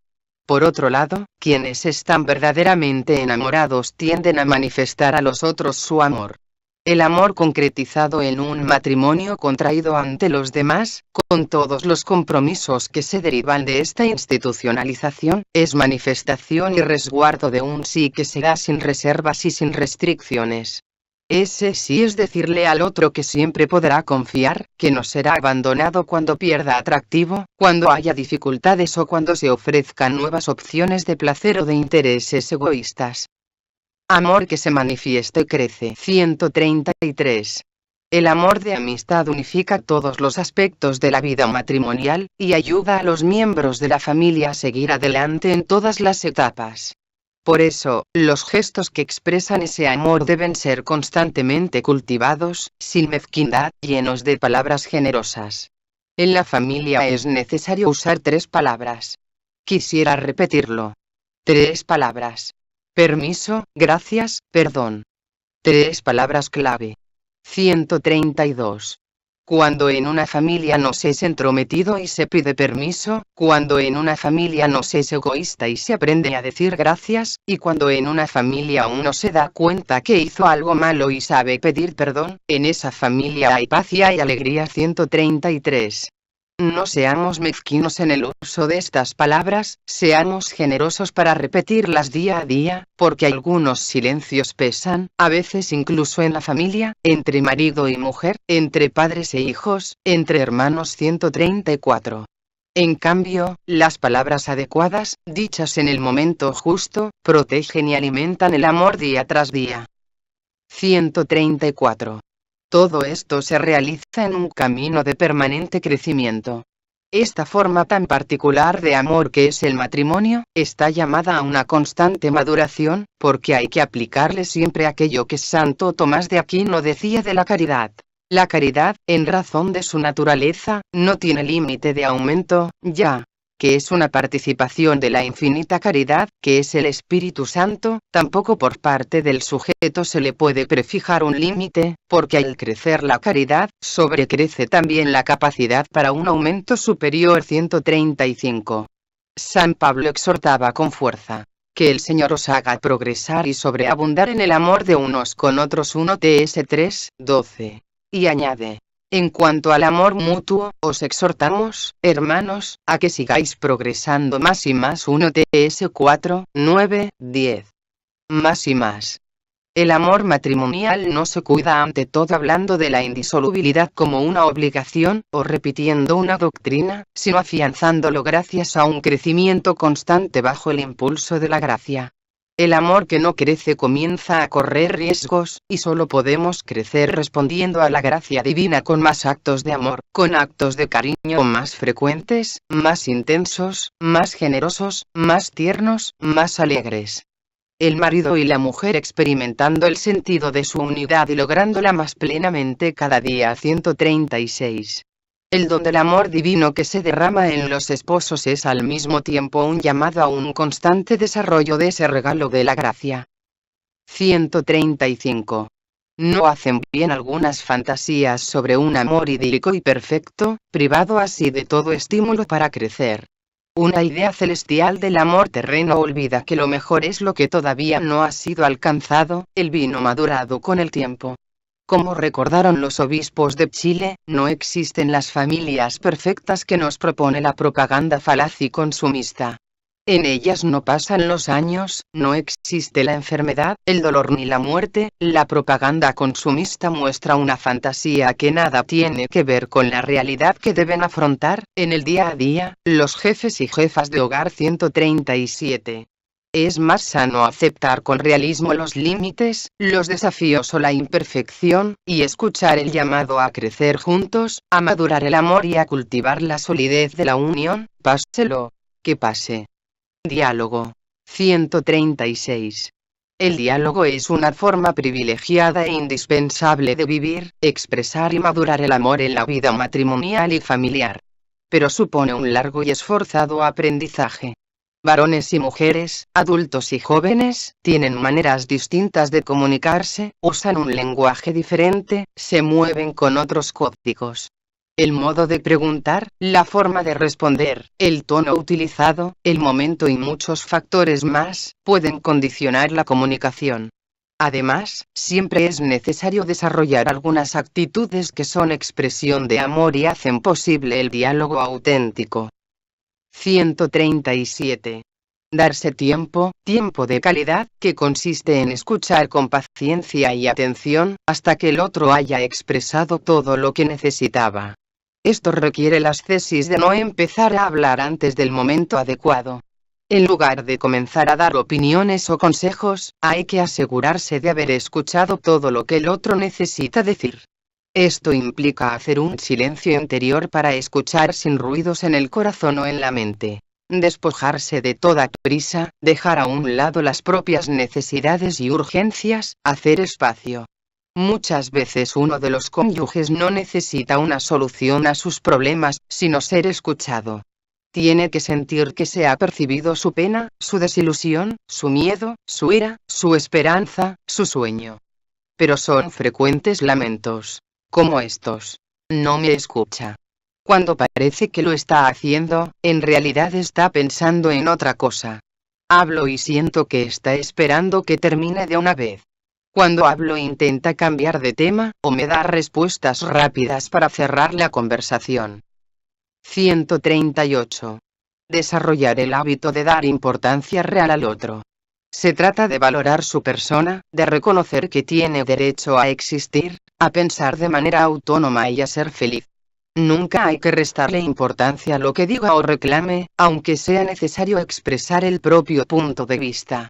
Por otro lado, quienes están verdaderamente enamorados tienden a manifestar a los otros su amor. El amor concretizado en un matrimonio contraído ante los demás, con todos los compromisos que se derivan de esta institucionalización, es manifestación y resguardo de un sí que se da sin reservas y sin restricciones. Ese sí es decirle al otro que siempre podrá confiar, que no será abandonado cuando pierda atractivo, cuando haya dificultades o cuando se ofrezcan nuevas opciones de placer o de intereses egoístas. Amor que se manifiesta y crece. 133. El amor de amistad unifica todos los aspectos de la vida matrimonial, y ayuda a los miembros de la familia a seguir adelante en todas las etapas. Por eso, los gestos que expresan ese amor deben ser constantemente cultivados, sin mezquindad, llenos de palabras generosas. En la familia es necesario usar 3 palabras. Quisiera repetirlo. 3 palabras. Permiso, gracias, perdón. 3 palabras clave. 132. Cuando en una familia no se es entrometido y se pide permiso, cuando en una familia no se es egoísta y se aprende a decir gracias, y cuando en una familia uno se da cuenta que hizo algo malo y sabe pedir perdón, en esa familia hay paz y hay alegría. 133. No seamos mezquinos en el uso de estas palabras, seamos generosos para repetirlas día a día, porque algunos silencios pesan, a veces incluso en la familia, entre marido y mujer, entre padres e hijos, entre hermanos. 134. En cambio, las palabras adecuadas, dichas en el momento justo, protegen y alimentan el amor día tras día. 134. Todo esto se realiza en un camino de permanente crecimiento. Esta forma tan particular de amor que es el matrimonio, está llamada a una constante maduración, porque hay que aplicarle siempre aquello que Santo Tomás de Aquino decía de la caridad. La caridad, en razón de su naturaleza, no tiene límite de aumento, ya que es una participación de la infinita caridad, que es el Espíritu Santo, tampoco por parte del sujeto se le puede prefijar un límite, porque al crecer la caridad, sobrecrece también la capacidad para un aumento superior. 135. San Pablo exhortaba con fuerza: que el Señor os haga progresar y sobreabundar en el amor de unos con otros. 1 Ts 3:12. Y añade: en cuanto al amor mutuo, os exhortamos, hermanos, a que sigáis progresando más y más. 1 Ts 4:9-10. Más y más. El amor matrimonial no se cuida ante todo hablando de la indisolubilidad como una obligación, o repitiendo una doctrina, sino afianzándolo gracias a un crecimiento constante bajo el impulso de la gracia. El amor que no crece comienza a correr riesgos, y solo podemos crecer respondiendo a la gracia divina con más actos de amor, con actos de cariño más frecuentes, más intensos, más generosos, más tiernos, más alegres. El marido y la mujer experimentando el sentido de su unidad y lográndola más plenamente cada día. 136. El don del amor divino que se derrama en los esposos es al mismo tiempo un llamado a un constante desarrollo de ese regalo de la gracia. 135. ¿No hacen bien algunas fantasías sobre un amor idílico y perfecto, privado así de todo estímulo para crecer? Una idea celestial del amor terreno olvida que lo mejor es lo que todavía no ha sido alcanzado, el vino madurado con el tiempo. Como recordaron los obispos de Chile, no existen las familias perfectas que nos propone la propaganda falaz y consumista. En ellas no pasan los años, no existe la enfermedad, el dolor ni la muerte. La propaganda consumista muestra una fantasía que nada tiene que ver con la realidad que deben afrontar, en el día a día, los jefes y jefas de hogar. 137. Es más sano aceptar con realismo los límites, los desafíos o la imperfección, y escuchar el llamado a crecer juntos, a madurar el amor y a cultivar la solidez de la unión, pase lo que pase. Diálogo. 136. El diálogo es una forma privilegiada e indispensable de vivir, expresar y madurar el amor en la vida matrimonial y familiar. Pero supone un largo y esforzado aprendizaje. Varones y mujeres, adultos y jóvenes, tienen maneras distintas de comunicarse, usan un lenguaje diferente, se mueven con otros códigos. El modo de preguntar, la forma de responder, el tono utilizado, el momento y muchos factores más, pueden condicionar la comunicación. Además, siempre es necesario desarrollar algunas actitudes que son expresión de amor y hacen posible el diálogo auténtico. 137. Darse tiempo de calidad, que consiste en escuchar con paciencia y atención, hasta que el otro haya expresado todo lo que necesitaba. Esto requiere la ascesis de no empezar a hablar antes del momento adecuado. En lugar de comenzar a dar opiniones o consejos, hay que asegurarse de haber escuchado todo lo que el otro necesita decir. Esto implica hacer un silencio interior para escuchar sin ruidos en el corazón o en la mente. Despojarse de toda prisa, dejar a un lado las propias necesidades y urgencias, hacer espacio. Muchas veces uno de los cónyuges no necesita una solución a sus problemas, sino ser escuchado. Tiene que sentir que se ha percibido su pena, su desilusión, su miedo, su ira, su esperanza, su sueño. Pero son frecuentes lamentos, como estos: no me escucha. Cuando parece que lo está haciendo, en realidad está pensando en otra cosa. Hablo y siento que está esperando que termine de una vez. Cuando hablo intenta cambiar de tema, o me da respuestas rápidas para cerrar la conversación. 138. Desarrollar el hábito de dar importancia real al otro. Se trata de valorar su persona, de reconocer que tiene derecho a existir, a pensar de manera autónoma y a ser feliz. Nunca hay que restarle importancia a lo que diga o reclame, aunque sea necesario expresar el propio punto de vista.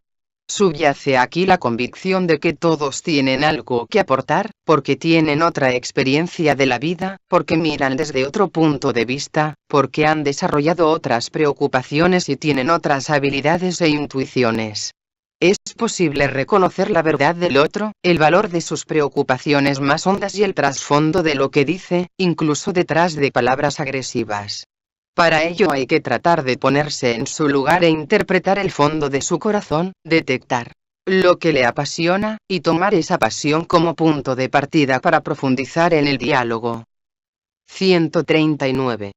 Subyace aquí la convicción de que todos tienen algo que aportar, porque tienen otra experiencia de la vida, porque miran desde otro punto de vista, porque han desarrollado otras preocupaciones y tienen otras habilidades e intuiciones. Es posible reconocer la verdad del otro, el valor de sus preocupaciones más hondas y el trasfondo de lo que dice, incluso detrás de palabras agresivas. Para ello hay que tratar de ponerse en su lugar e interpretar el fondo de su corazón, detectar lo que le apasiona, y tomar esa pasión como punto de partida para profundizar en el diálogo. 139.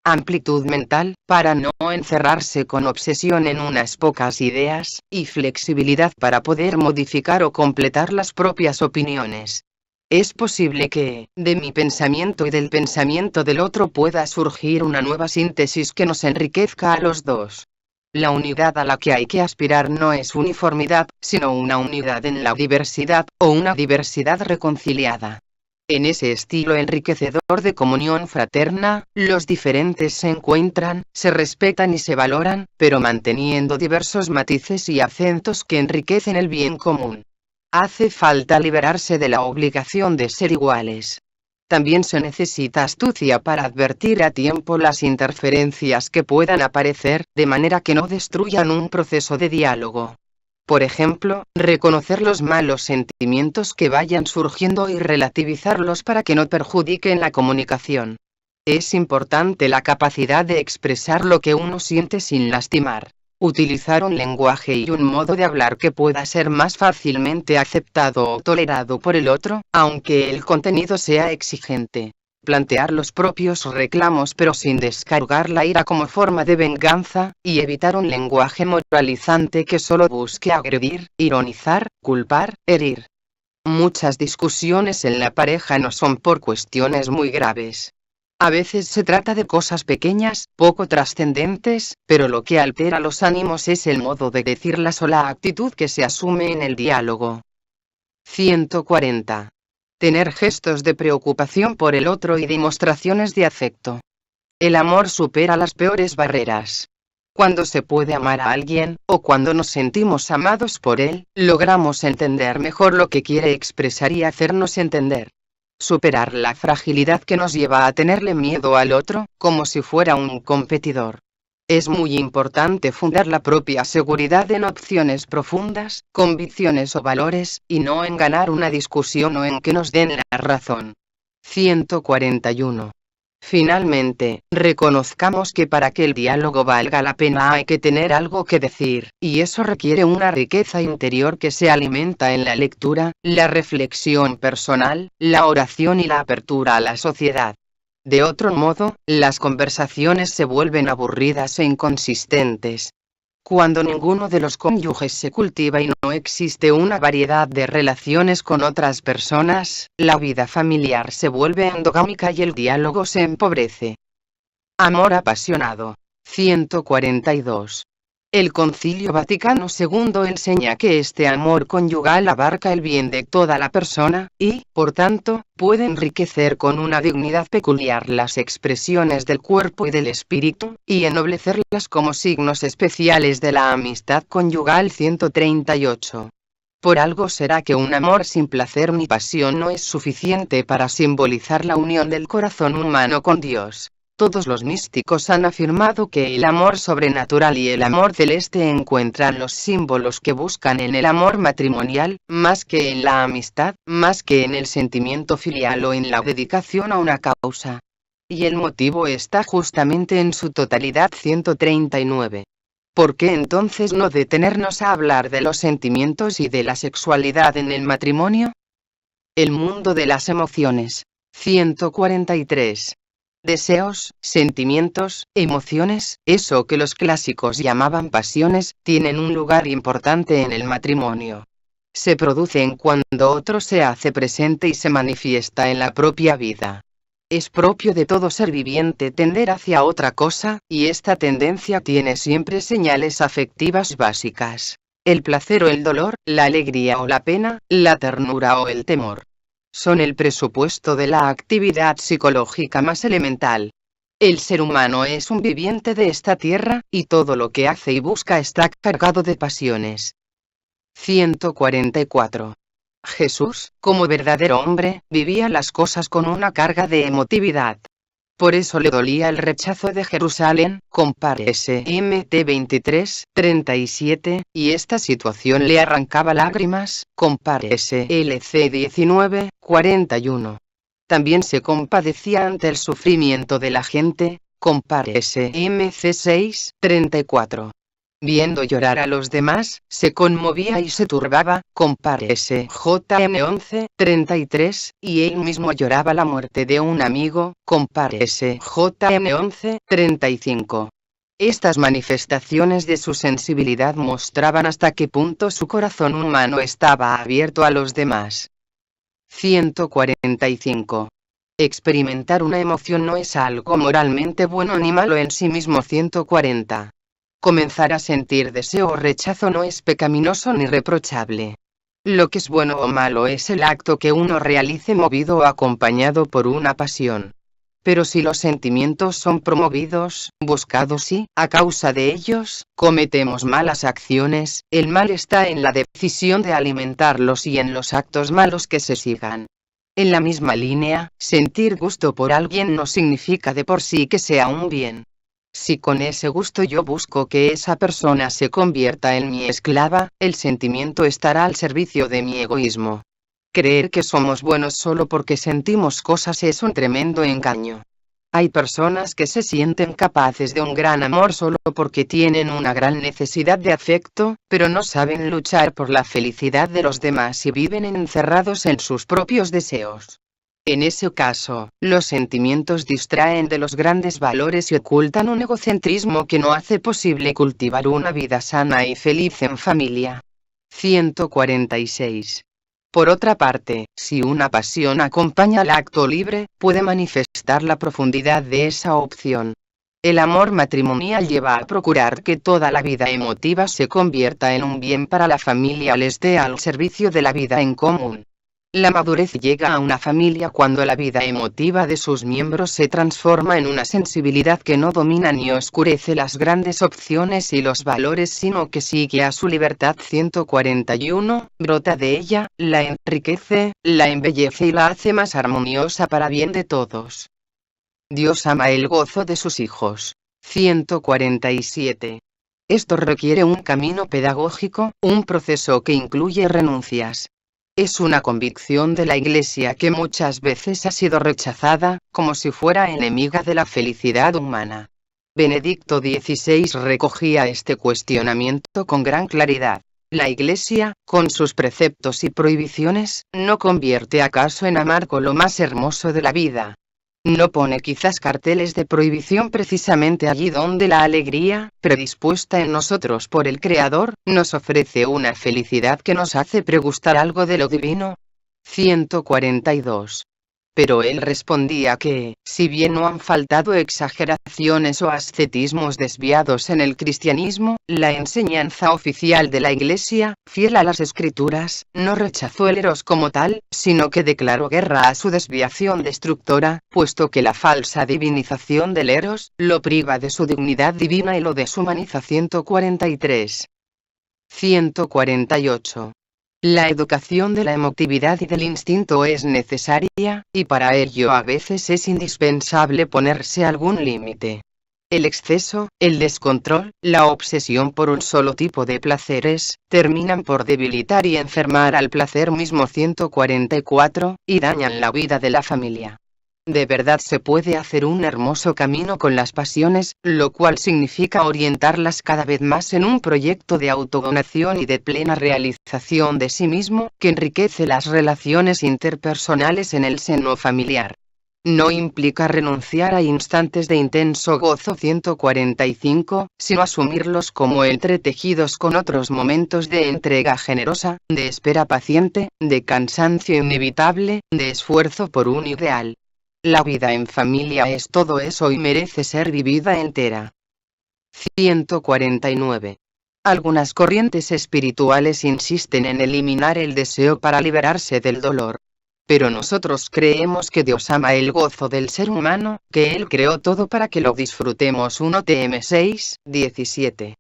Amplitud mental, para no encerrarse con obsesión en unas pocas ideas, y flexibilidad para poder modificar o completar las propias opiniones. Es posible que, de mi pensamiento y del pensamiento del otro pueda surgir una nueva síntesis que nos enriquezca a los dos. La unidad a la que hay que aspirar no es uniformidad, sino una unidad en la diversidad, o una diversidad reconciliada. En ese estilo enriquecedor de comunión fraterna, los diferentes se encuentran, se respetan y se valoran, pero manteniendo diversos matices y acentos que enriquecen el bien común. Hace falta liberarse de la obligación de ser iguales. También se necesita astucia para advertir a tiempo las interferencias que puedan aparecer, de manera que no destruyan un proceso de diálogo. Por ejemplo, reconocer los malos sentimientos que vayan surgiendo y relativizarlos para que no perjudiquen la comunicación. Es importante la capacidad de expresar lo que uno siente sin lastimar. Utilizar un lenguaje y un modo de hablar que pueda ser más fácilmente aceptado o tolerado por el otro, aunque el contenido sea exigente. Plantear los propios reclamos pero sin descargar la ira como forma de venganza, y evitar un lenguaje moralizante que solo busque agredir, ironizar, culpar, herir. Muchas discusiones en la pareja no son por cuestiones muy graves. A veces se trata de cosas pequeñas, poco trascendentes, pero lo que altera los ánimos es el modo de decirlas o la actitud que se asume en el diálogo. 140. Tener gestos de preocupación por el otro y demostraciones de afecto. El amor supera las peores barreras. Cuando se puede amar a alguien, o cuando nos sentimos amados por él, logramos entender mejor lo que quiere expresar y hacernos entender. Superar la fragilidad que nos lleva a tenerle miedo al otro, como si fuera un competidor. Es muy importante fundar la propia seguridad en opciones profundas, convicciones o valores, y no en ganar una discusión o en que nos den la razón. 141. Finalmente, reconozcamos que para que el diálogo valga la pena hay que tener algo que decir, y eso requiere una riqueza interior que se alimenta en la lectura, la reflexión personal, la oración y la apertura a la sociedad. De otro modo, las conversaciones se vuelven aburridas e inconsistentes. Cuando ninguno de los cónyuges se cultiva y no existe una variedad de relaciones con otras personas, la vida familiar se vuelve endogámica y el diálogo se empobrece. Amor apasionado. 142. El Concilio Vaticano II enseña que este amor conyugal abarca el bien de toda la persona, y, por tanto, puede enriquecer con una dignidad peculiar las expresiones del cuerpo y del espíritu, y ennoblecerlas como signos especiales de la amistad conyugal. 138. Por algo será que un amor sin placer ni pasión no es suficiente para simbolizar la unión del corazón humano con Dios. Todos los místicos han afirmado que el amor sobrenatural y el amor celeste encuentran los símbolos que buscan en el amor matrimonial, más que en la amistad, más que en el sentimiento filial o en la dedicación a una causa. Y el motivo está justamente en su totalidad. 139. ¿Por qué entonces no detenernos a hablar de los sentimientos y de la sexualidad en el matrimonio? El mundo de las emociones. 143. Deseos, sentimientos, emociones, eso que los clásicos llamaban pasiones, tienen un lugar importante en el matrimonio. Se producen cuando otro se hace presente y se manifiesta en la propia vida. Es propio de todo ser viviente tender hacia otra cosa, y esta tendencia tiene siempre señales afectivas básicas. El placer o el dolor, la alegría o la pena, la ternura o el temor. Son el presupuesto de la actividad psicológica más elemental. El ser humano es un viviente de esta tierra, y todo lo que hace y busca está cargado de pasiones. 144. Jesús, como verdadero hombre, vivía las cosas con una carga de emotividad. Por eso le dolía el rechazo de Jerusalén, compare SMT 23:37, y esta situación le arrancaba lágrimas, compare SLC 19:41. También se compadecía ante el sufrimiento de la gente, compare SMC 6:34. Viendo llorar a los demás, se conmovía y se turbaba, compárese JN 11:33, y él mismo lloraba la muerte de un amigo, compárese JN 11:35. Estas manifestaciones de su sensibilidad mostraban hasta qué punto su corazón humano estaba abierto a los demás. 145. Experimentar una emoción no es algo moralmente bueno ni malo en sí mismo. 140. Comenzar a sentir deseo o rechazo no es pecaminoso ni reprochable. Lo que es bueno o malo es el acto que uno realice movido o acompañado por una pasión. Pero si los sentimientos son promovidos, buscados y, a causa de ellos, cometemos malas acciones, el mal está en la decisión de alimentarlos y en los actos malos que se sigan. En la misma línea, sentir gusto por alguien no significa de por sí que sea un bien. Si con ese gusto yo busco que esa persona se convierta en mi esclava, el sentimiento estará al servicio de mi egoísmo. Creer que somos buenos solo porque sentimos cosas es un tremendo engaño. Hay personas que se sienten capaces de un gran amor solo porque tienen una gran necesidad de afecto, pero no saben luchar por la felicidad de los demás y viven encerrados en sus propios deseos. En ese caso, los sentimientos distraen de los grandes valores y ocultan un egocentrismo que no hace posible cultivar una vida sana y feliz en familia. 146. Por otra parte, si una pasión acompaña al acto libre, puede manifestar la profundidad de esa opción. El amor matrimonial lleva a procurar que toda la vida emotiva se convierta en un bien para la familia, les esté al servicio de la vida en común. La madurez llega a una familia cuando la vida emotiva de sus miembros se transforma en una sensibilidad que no domina ni oscurece las grandes opciones y los valores, sino que sigue a su libertad. 141, brota de ella, la enriquece, la embellece y la hace más armoniosa para bien de todos. Dios ama el gozo de sus hijos. 147. Esto requiere un camino pedagógico, un proceso que incluye renuncias. Es una convicción de la Iglesia que muchas veces ha sido rechazada, como si fuera enemiga de la felicidad humana. Benedicto XVI recogía este cuestionamiento con gran claridad. La Iglesia, con sus preceptos y prohibiciones, ¿no convierte acaso en amargo lo más hermoso de la vida? ¿No pone quizás carteles de prohibición precisamente allí donde la alegría, predispuesta en nosotros por el Creador, nos ofrece una felicidad que nos hace pregustar algo de lo divino? 142. Pero él respondía que, si bien no han faltado exageraciones o ascetismos desviados en el cristianismo, la enseñanza oficial de la Iglesia, fiel a las Escrituras, no rechazó el eros como tal, sino que declaró guerra a su desviación destructora, puesto que la falsa divinización del eros, lo priva de su dignidad divina y lo deshumaniza. 143. 148. La educación de la emotividad y del instinto es necesaria, y para ello a veces es indispensable ponerse algún límite. El exceso, el descontrol, la obsesión por un solo tipo de placeres, terminan por debilitar y enfermar al placer mismo. 144, y dañan la vida de la familia. De verdad se puede hacer un hermoso camino con las pasiones, lo cual significa orientarlas cada vez más en un proyecto de autodonación y de plena realización de sí mismo, que enriquece las relaciones interpersonales en el seno familiar. No implica renunciar a instantes de intenso gozo. 145, sino asumirlos como entretejidos con otros momentos de entrega generosa, de espera paciente, de cansancio inevitable, de esfuerzo por un ideal. La vida en familia es todo eso y merece ser vivida entera. 149. Algunas corrientes espirituales insisten en eliminar el deseo para liberarse del dolor. Pero nosotros creemos que Dios ama el gozo del ser humano, que Él creó todo para que lo disfrutemos. 1 Tm 6, 17.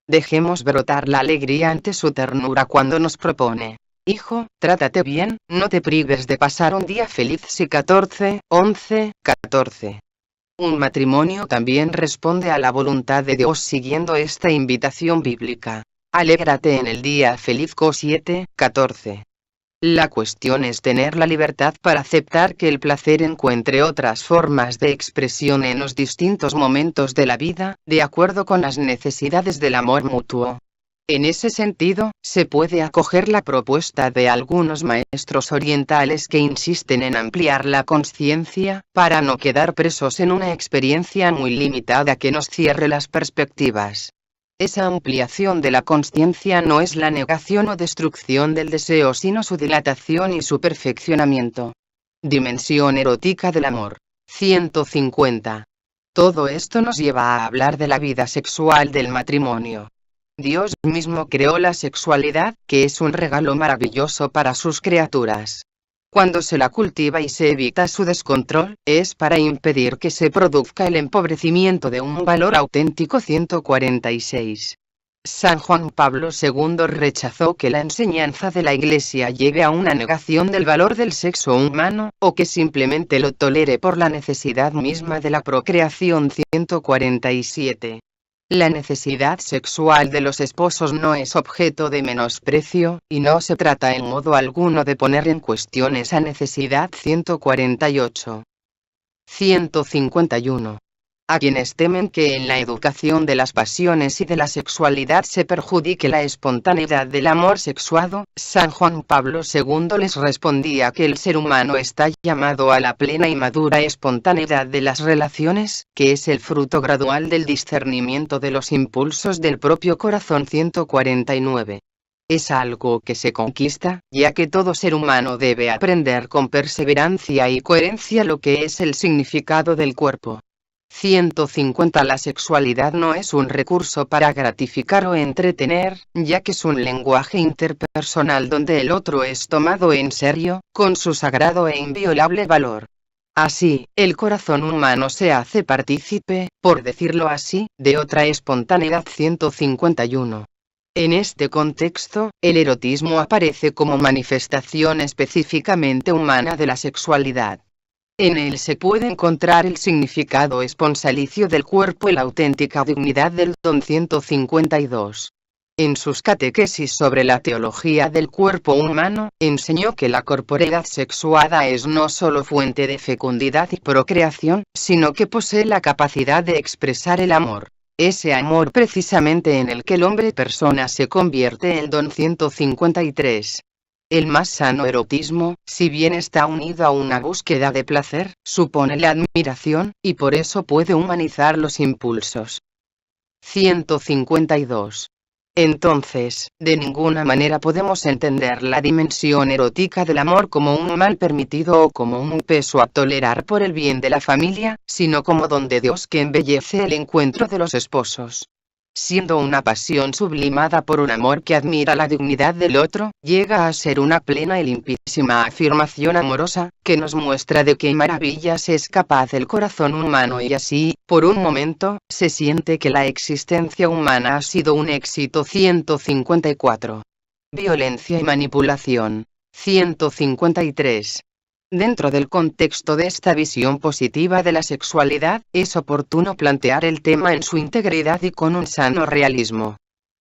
Dejemos brotar la alegría ante su ternura cuando nos propone: hijo, trátate bien, no te prives de pasar un día feliz. Si 14, 11, 14. Un matrimonio también responde a la voluntad de Dios siguiendo esta invitación bíblica. Alégrate en el día feliz. Co 7, 14. La cuestión es tener la libertad para aceptar que el placer encuentre otras formas de expresión en los distintos momentos de la vida, de acuerdo con las necesidades del amor mutuo. En ese sentido, se puede acoger la propuesta de algunos maestros orientales que insisten en ampliar la consciencia, para no quedar presos en una experiencia muy limitada que nos cierre las perspectivas. Esa ampliación de la consciencia no es la negación o destrucción del deseo, sino su dilatación y su perfeccionamiento. Dimensión erótica del amor. 150. Todo esto nos lleva a hablar de la vida sexual del matrimonio. Dios mismo creó la sexualidad, que es un regalo maravilloso para sus criaturas. Cuando se la cultiva y se evita su descontrol, es para impedir que se produzca el empobrecimiento de un valor auténtico. 146. San Juan Pablo II rechazó que la enseñanza de la Iglesia lleve a una negación del valor del sexo humano, o que simplemente lo tolere por la necesidad misma de la procreación. 147. La necesidad sexual de los esposos no es objeto de menosprecio, y no se trata en modo alguno de poner en cuestión esa necesidad. 148. 151. A quienes temen que en la educación de las pasiones y de la sexualidad se perjudique la espontaneidad del amor sexuado, San Juan Pablo II les respondía que el ser humano está llamado a la plena y madura espontaneidad de las relaciones, que es el fruto gradual del discernimiento de los impulsos del propio corazón. 149. Es algo que se conquista, ya que todo ser humano debe aprender con perseverancia y coherencia lo que es el significado del cuerpo. 150. La sexualidad no es un recurso para gratificar o entretener, ya que es un lenguaje interpersonal donde el otro es tomado en serio, con su sagrado e inviolable valor. Así, el corazón humano se hace partícipe, por decirlo así, de otra espontaneidad. 151. En este contexto, el erotismo aparece como manifestación específicamente humana de la sexualidad. En él se puede encontrar el significado esponsalicio del cuerpo y la auténtica dignidad del don. 152. En sus catequesis sobre la teología del cuerpo humano, enseñó que la corporeidad sexuada es no solo fuente de fecundidad y procreación, sino que posee la capacidad de expresar el amor. Ese amor precisamente en el que el hombre persona se convierte en don. 153. El más sano erotismo, si bien está unido a una búsqueda de placer, supone la admiración, y por eso puede humanizar los impulsos. 152. Entonces, de ninguna manera podemos entender la dimensión erótica del amor como un mal permitido o como un peso a tolerar por el bien de la familia, sino como don de Dios que embellece el encuentro de los esposos. Siendo una pasión sublimada por un amor que admira la dignidad del otro, llega a ser una plena y limpísima afirmación amorosa, que nos muestra de qué maravillas es capaz el corazón humano y así, por un momento, se siente que la existencia humana ha sido un éxito. 154. Violencia y manipulación. 153. Dentro del contexto de esta visión positiva de la sexualidad, es oportuno plantear el tema en su integridad y con un sano realismo.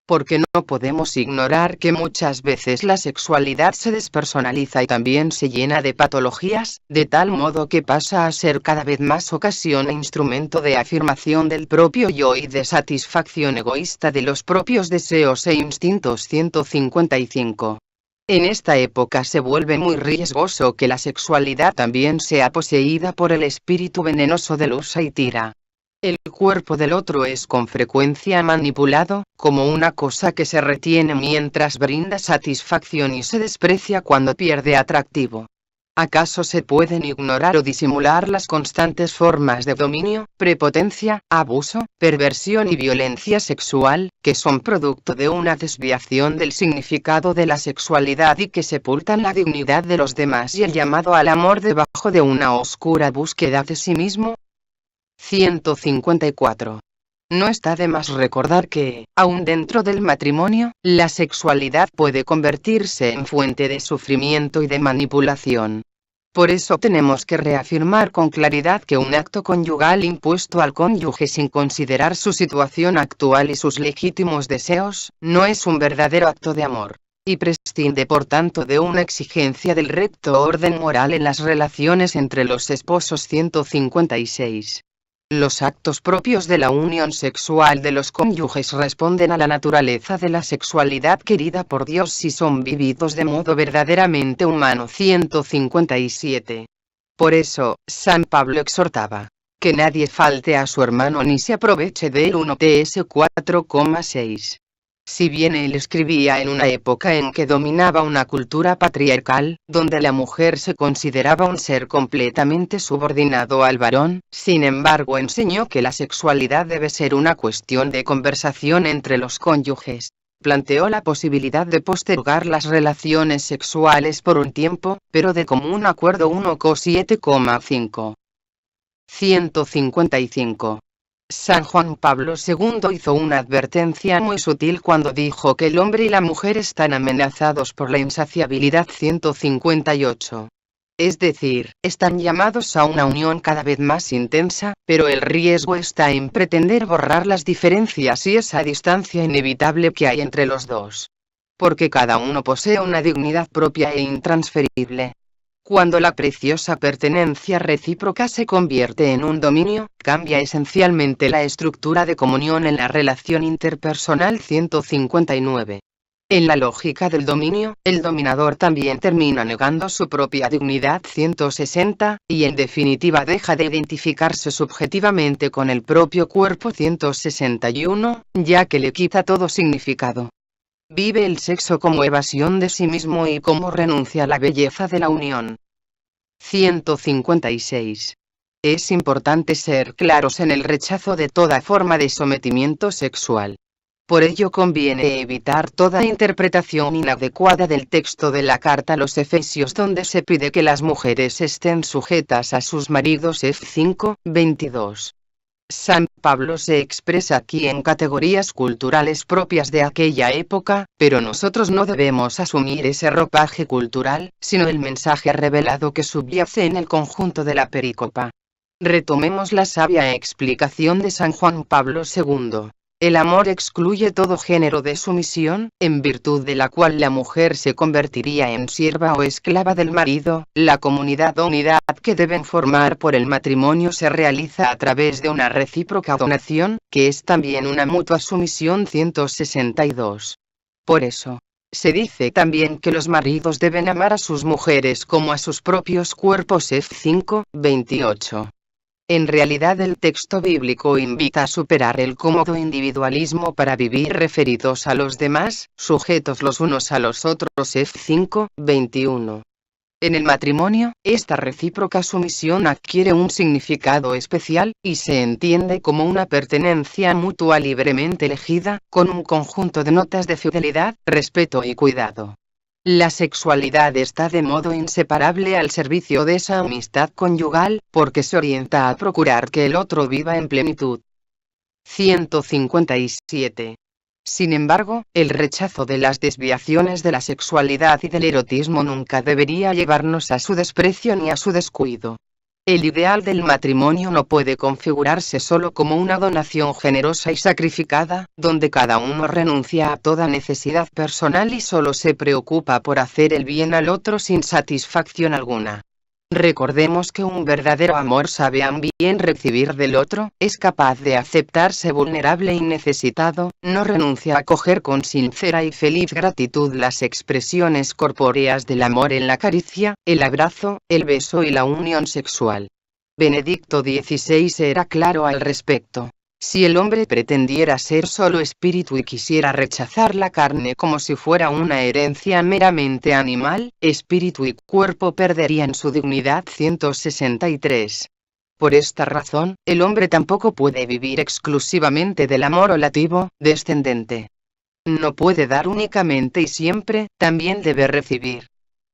Porque no podemos ignorar que muchas veces la sexualidad se despersonaliza y también se llena de patologías, de tal modo que pasa a ser cada vez más ocasión e instrumento de afirmación del propio yo y de satisfacción egoísta de los propios deseos e instintos. 155. En esta época se vuelve muy riesgoso que la sexualidad también sea poseída por el espíritu venenoso del usa y tira. El cuerpo del otro es con frecuencia manipulado, como una cosa que se retiene mientras brinda satisfacción y se desprecia cuando pierde atractivo. ¿Acaso se pueden ignorar o disimular las constantes formas de dominio, prepotencia, abuso, perversión y violencia sexual, que son producto de una desviación del significado de la sexualidad y que sepultan la dignidad de los demás y el llamado al amor debajo de una oscura búsqueda de sí mismo? 154. No está de más recordar que, aun dentro del matrimonio, la sexualidad puede convertirse en fuente de sufrimiento y de manipulación. Por eso tenemos que reafirmar con claridad que un acto conyugal impuesto al cónyuge sin considerar su situación actual y sus legítimos deseos, no es un verdadero acto de amor. Y prescinde por tanto de una exigencia del recto orden moral en las relaciones entre los esposos. 156. Los actos propios de la unión sexual de los cónyuges responden a la naturaleza de la sexualidad querida por Dios si son vividos de modo verdaderamente humano. 157. Por eso, San Pablo exhortaba que nadie falte a su hermano ni se aproveche de él. 1 Ts 4,6. Si bien él escribía en una época en que dominaba una cultura patriarcal, donde la mujer se consideraba un ser completamente subordinado al varón, sin embargo enseñó que la sexualidad debe ser una cuestión de conversación entre los cónyuges. Planteó la posibilidad de postergar las relaciones sexuales por un tiempo, pero de común acuerdo. 1 Co 7,5. 155. San Juan Pablo II hizo una advertencia muy sutil cuando dijo que el hombre y la mujer están amenazados por la insaciabilidad 158. Es decir, están llamados a una unión cada vez más intensa, pero el riesgo está en pretender borrar las diferencias y esa distancia inevitable que hay entre los dos. Porque cada uno posee una dignidad propia e intransferible. Cuando la preciosa pertenencia recíproca se convierte en un dominio, cambia esencialmente la estructura de comunión en la relación interpersonal 159. En la lógica del dominio, el dominador también termina negando su propia dignidad 160, y en definitiva deja de identificarse subjetivamente con el propio cuerpo 161, ya que le quita todo significado. Vive el sexo como evasión de sí mismo y como renuncia a la belleza de la unión. 156. Es importante ser claros en el rechazo de toda forma de sometimiento sexual. Por ello conviene evitar toda interpretación inadecuada del texto de la carta a los Efesios donde se pide que las mujeres estén sujetas a sus maridos F5, 22. San Pablo se expresa aquí en categorías culturales propias de aquella época, pero nosotros no debemos asumir ese ropaje cultural, sino el mensaje revelado que subyace en el conjunto de la perícopa. Retomemos la sabia explicación de San Juan Pablo II. El amor excluye todo género de sumisión, en virtud de la cual la mujer se convertiría en sierva o esclava del marido. La comunidad o unidad que deben formar por el matrimonio se realiza a través de una recíproca donación, que es también una mutua sumisión 162. Por eso, se dice también que los maridos deben amar a sus mujeres como a sus propios cuerpos F5, 28. En realidad el texto bíblico invita a superar el cómodo individualismo para vivir referidos a los demás, sujetos los unos a los otros F5, 21. En el matrimonio, esta recíproca sumisión adquiere un significado especial, y se entiende como una pertenencia mutua libremente elegida, con un conjunto de notas de fidelidad, respeto y cuidado. La sexualidad está de modo inseparable al servicio de esa amistad conyugal, porque se orienta a procurar que el otro viva en plenitud. 157. Sin embargo, el rechazo de las desviaciones de la sexualidad y del erotismo nunca debería llevarnos a su desprecio ni a su descuido. El ideal del matrimonio no puede configurarse solo como una donación generosa y sacrificada, donde cada uno renuncia a toda necesidad personal y solo se preocupa por hacer el bien al otro sin satisfacción alguna. Recordemos que un verdadero amor sabe bien recibir del otro, es capaz de aceptarse vulnerable y necesitado, no renuncia a acoger con sincera y feliz gratitud las expresiones corpóreas del amor en la caricia, el abrazo, el beso y la unión sexual. Benedicto XVI era claro al respecto. Si el hombre pretendiera ser solo espíritu y quisiera rechazar la carne como si fuera una herencia meramente animal, espíritu y cuerpo perderían su dignidad 163. Por esta razón, el hombre tampoco puede vivir exclusivamente del amor olativo, descendente. No puede dar únicamente y siempre, también debe recibir.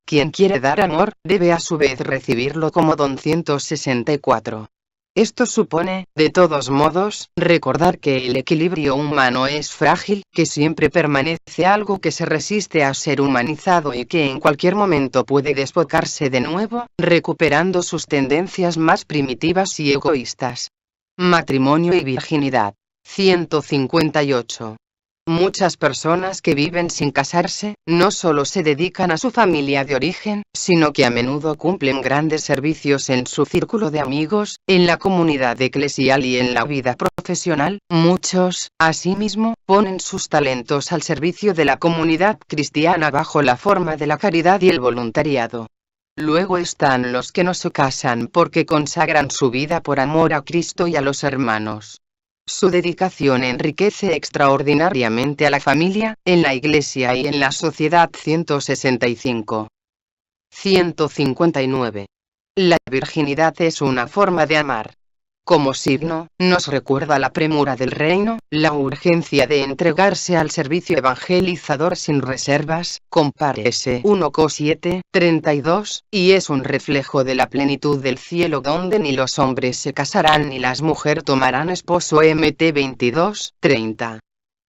Quien quiere dar amor, debe a su vez recibirlo como don 164. Esto supone, de todos modos, recordar que el equilibrio humano es frágil, que siempre permanece algo que se resiste a ser humanizado y que en cualquier momento puede desbocarse de nuevo, recuperando sus tendencias más primitivas y egoístas. Matrimonio y virginidad. 158. Muchas personas que viven sin casarse, no solo se dedican a su familia de origen, sino que a menudo cumplen grandes servicios en su círculo de amigos, en la comunidad eclesial y en la vida profesional. Muchos, asimismo, ponen sus talentos al servicio de la comunidad cristiana bajo la forma de la caridad y el voluntariado. Luego están los que no se casan porque consagran su vida por amor a Cristo y a los hermanos. Su dedicación enriquece extraordinariamente a la familia, en la iglesia y en la sociedad. 165. 159. La virginidad es una forma de amar. Como signo, nos recuerda la premura del reino, la urgencia de entregarse al servicio evangelizador sin reservas, compárese 1 Cor 7, 32, y es un reflejo de la plenitud del cielo donde ni los hombres se casarán ni las mujeres tomarán esposo. Mt 22, 30.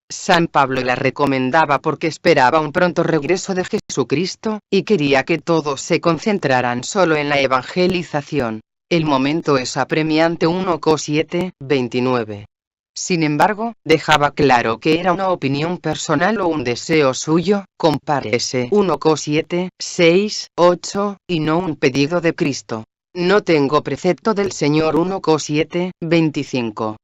San Pablo la recomendaba porque esperaba un pronto regreso de Jesucristo, y quería que todos se concentraran solo en la evangelización. El momento es apremiante. 1 Cor 7, 29. Sin embargo, dejaba claro que era una opinión personal o un deseo suyo, compárese 1 Cor 7, 6, 8, y no un pedido de Cristo. No tengo precepto del Señor. 1 Cor 7, 25.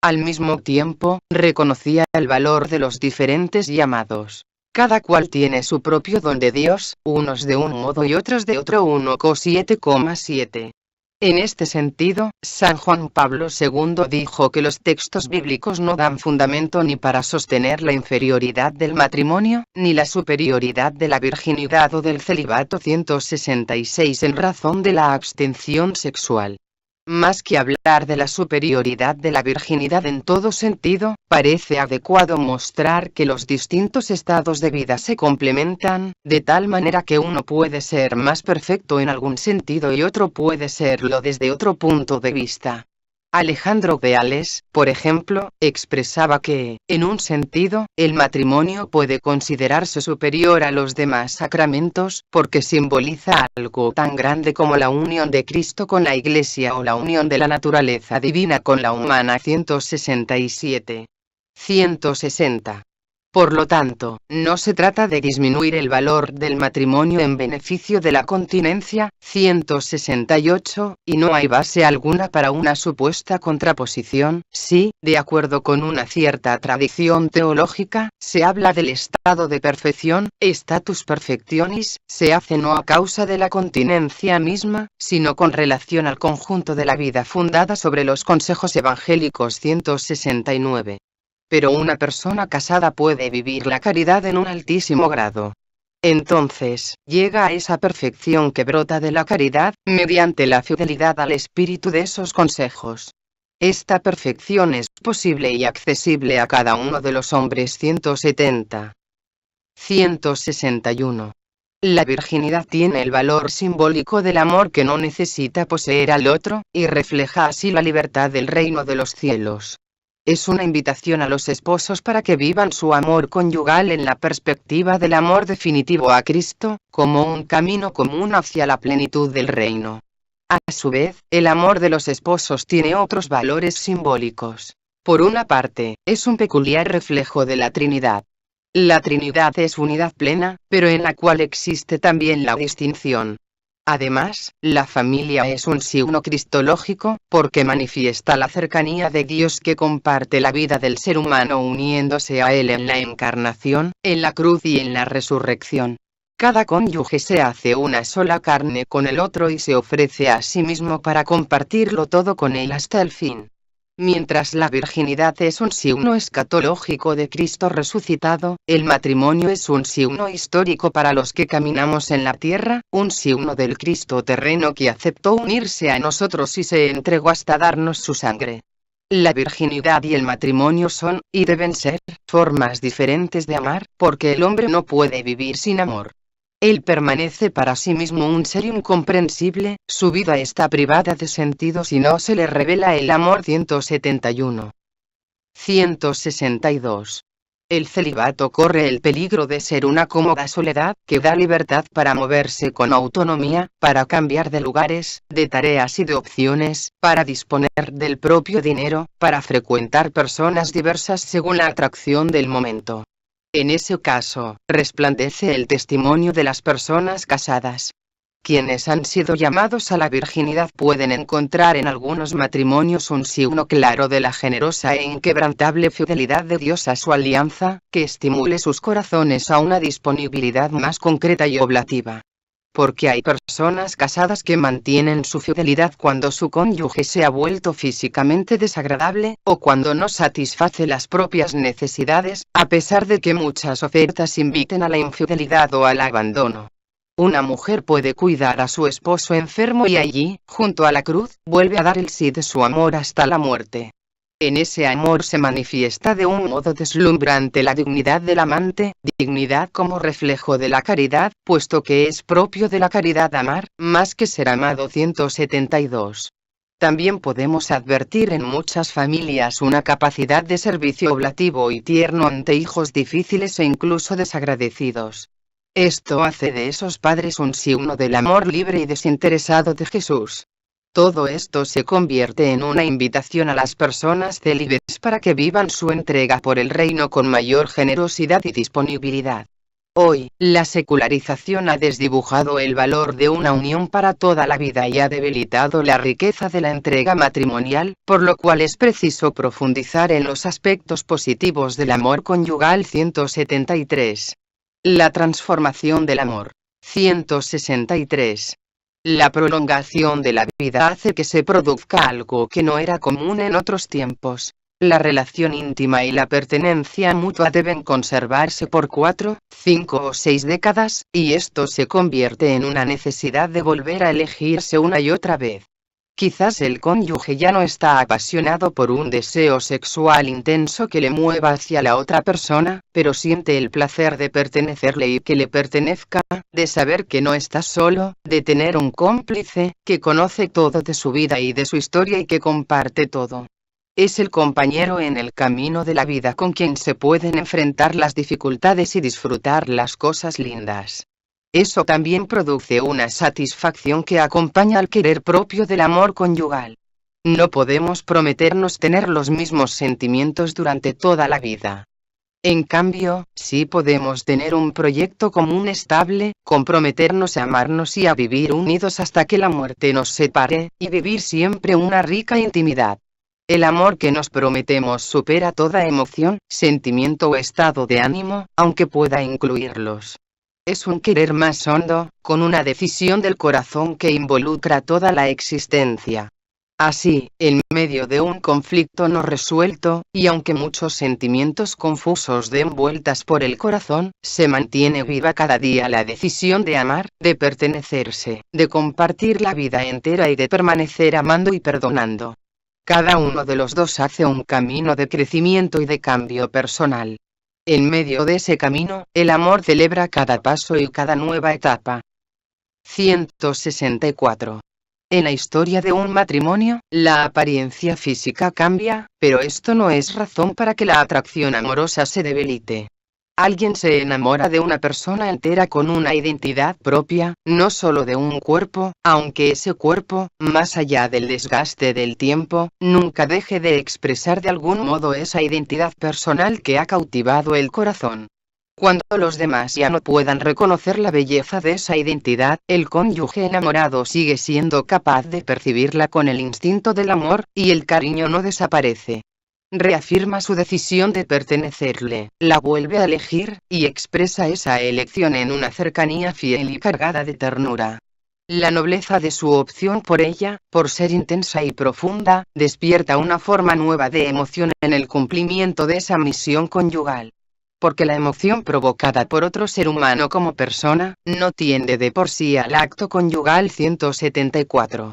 Al mismo tiempo, reconocía el valor de los diferentes llamados. Cada cual tiene su propio don de Dios, unos de un modo y otros de otro. 1 Cor 7,7. En este sentido, San Juan Pablo II dijo que los textos bíblicos no dan fundamento ni para sostener la inferioridad del matrimonio, ni la superioridad de la virginidad o del celibato. 166 en razón de la abstención sexual. Más que hablar de la superioridad de la virginidad en todo sentido, parece adecuado mostrar que los distintos estados de vida se complementan, de tal manera que uno puede ser más perfecto en algún sentido y otro puede serlo desde otro punto de vista. Alejandro de Ales, por ejemplo, expresaba que, en un sentido, el matrimonio puede considerarse superior a los demás sacramentos, porque simboliza algo tan grande como la unión de Cristo con la Iglesia o la unión de la naturaleza divina con la humana. 167. 160. Por lo tanto, no se trata de disminuir el valor del matrimonio en beneficio de la continencia. 168, y no hay base alguna para una supuesta contraposición. Sí, de acuerdo con una cierta tradición teológica, se habla del estado de perfección, status perfectionis, se hace no a causa de la continencia misma, sino con relación al conjunto de la vida fundada sobre los consejos evangélicos. 169. Pero una persona casada puede vivir la caridad en un altísimo grado. Entonces, llega a esa perfección que brota de la caridad, mediante la fidelidad al espíritu de esos consejos. Esta perfección es posible y accesible a cada uno de los hombres. 170. 161. La virginidad tiene el valor simbólico del amor que no necesita poseer al otro, y refleja así la libertad del reino de los cielos. Es una invitación a los esposos para que vivan su amor conyugal en la perspectiva del amor definitivo a Cristo, como un camino común hacia la plenitud del reino. A su vez, el amor de los esposos tiene otros valores simbólicos. Por una parte, es un peculiar reflejo de la Trinidad. La Trinidad es unidad plena, pero en la cual existe también la distinción. Además, la familia es un signo cristológico, porque manifiesta la cercanía de Dios que comparte la vida del ser humano uniéndose a Él en la encarnación, en la cruz y en la resurrección. Cada cónyuge se hace una sola carne con el otro y se ofrece a sí mismo para compartirlo todo con Él hasta el fin. Mientras la virginidad es un signo escatológico de Cristo resucitado, el matrimonio es un signo histórico para los que caminamos en la tierra, un signo del Cristo terreno que aceptó unirse a nosotros y se entregó hasta darnos su sangre. La virginidad y el matrimonio son, y deben ser, formas diferentes de amar, porque el hombre no puede vivir sin amor. Él permanece para sí mismo un ser incomprensible, su vida está privada de sentido si no se le revela el amor. 171. 162. El celibato corre el peligro de ser una cómoda soledad, que da libertad para moverse con autonomía, para cambiar de lugares, de tareas y de opciones, para disponer del propio dinero, para frecuentar personas diversas según la atracción del momento. En ese caso, resplandece el testimonio de las personas casadas. Quienes han sido llamados a la virginidad pueden encontrar en algunos matrimonios un signo claro de la generosa e inquebrantable fidelidad de Dios a su alianza, que estimule sus corazones a una disponibilidad más concreta y oblativa. Porque hay personas casadas que mantienen su fidelidad cuando su cónyuge se ha vuelto físicamente desagradable, o cuando no satisface las propias necesidades, a pesar de que muchas ofertas inviten a la infidelidad o al abandono. Una mujer puede cuidar a su esposo enfermo y allí, junto a la cruz, vuelve a dar el sí de su amor hasta la muerte. En ese amor se manifiesta de un modo deslumbrante la dignidad del amante, dignidad como reflejo de la caridad, puesto que es propio de la caridad amar, más que ser amado. 172. También podemos advertir en muchas familias una capacidad de servicio oblativo y tierno ante hijos difíciles e incluso desagradecidos. Esto hace de esos padres un signo del amor libre y desinteresado de Jesús. Todo esto se convierte en una invitación a las personas célibes para que vivan su entrega por el reino con mayor generosidad y disponibilidad. Hoy, la secularización ha desdibujado el valor de una unión para toda la vida y ha debilitado la riqueza de la entrega matrimonial, por lo cual es preciso profundizar en los aspectos positivos del amor conyugal. 173. La transformación del amor. 163. La prolongación de la vida hace que se produzca algo que no era común en otros tiempos. La relación íntima y la pertenencia mutua deben conservarse por 4, 5 o 6 décadas, y esto se convierte en una necesidad de volver a elegirse una y otra vez. Quizás el cónyuge ya no está apasionado por un deseo sexual intenso que le mueva hacia la otra persona, pero siente el placer de pertenecerle y que le pertenezca, de saber que no está solo, de tener un cómplice, que conoce todo de su vida y de su historia y que comparte todo. Es el compañero en el camino de la vida con quien se pueden enfrentar las dificultades y disfrutar las cosas lindas. Eso también produce una satisfacción que acompaña al querer propio del amor conyugal. No podemos prometernos tener los mismos sentimientos durante toda la vida. En cambio, sí podemos tener un proyecto común estable, comprometernos a amarnos y a vivir unidos hasta que la muerte nos separe, y vivir siempre una rica intimidad. El amor que nos prometemos supera toda emoción, sentimiento o estado de ánimo, aunque pueda incluirlos. Es un querer más hondo, con una decisión del corazón que involucra toda la existencia. Así, en medio de un conflicto no resuelto, y aunque muchos sentimientos confusos den vueltas por el corazón, se mantiene viva cada día la decisión de amar, de pertenecerse, de compartir la vida entera y de permanecer amando y perdonando. Cada uno de los dos hace un camino de crecimiento y de cambio personal. En medio de ese camino, el amor celebra cada paso y cada nueva etapa. 164. En la historia de un matrimonio, la apariencia física cambia, pero esto no es razón para que la atracción amorosa se debilite. Alguien se enamora de una persona entera con una identidad propia, no solo de un cuerpo, aunque ese cuerpo, más allá del desgaste del tiempo, nunca deje de expresar de algún modo esa identidad personal que ha cautivado el corazón. Cuando los demás ya no puedan reconocer la belleza de esa identidad, el cónyuge enamorado sigue siendo capaz de percibirla con el instinto del amor, y el cariño no desaparece. Reafirma su decisión de pertenecerle, la vuelve a elegir, y expresa esa elección en una cercanía fiel y cargada de ternura. La nobleza de su opción por ella, por ser intensa y profunda, despierta una forma nueva de emoción en el cumplimiento de esa misión conyugal. Porque la emoción provocada por otro ser humano como persona, no tiende de por sí al acto conyugal. 174.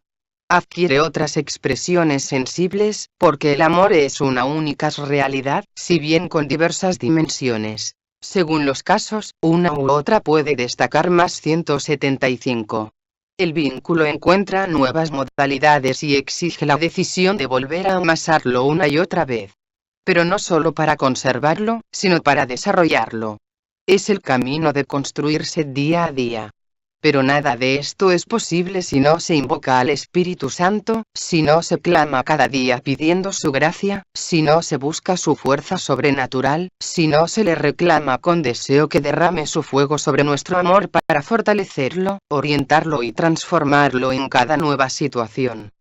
Adquiere otras expresiones sensibles, porque el amor es una única realidad, si bien con diversas dimensiones. Según los casos, una u otra puede destacar más. 175. El vínculo encuentra nuevas modalidades y exige la decisión de volver a amasarlo una y otra vez. Pero no solo para conservarlo, sino para desarrollarlo. Es el camino de construirse día a día. Pero nada de esto es posible si no se invoca al Espíritu Santo, si no se clama cada día pidiendo su gracia, si no se busca su fuerza sobrenatural, si no se le reclama con deseo que derrame su fuego sobre nuestro amor para fortalecerlo, orientarlo y transformarlo en cada nueva situación.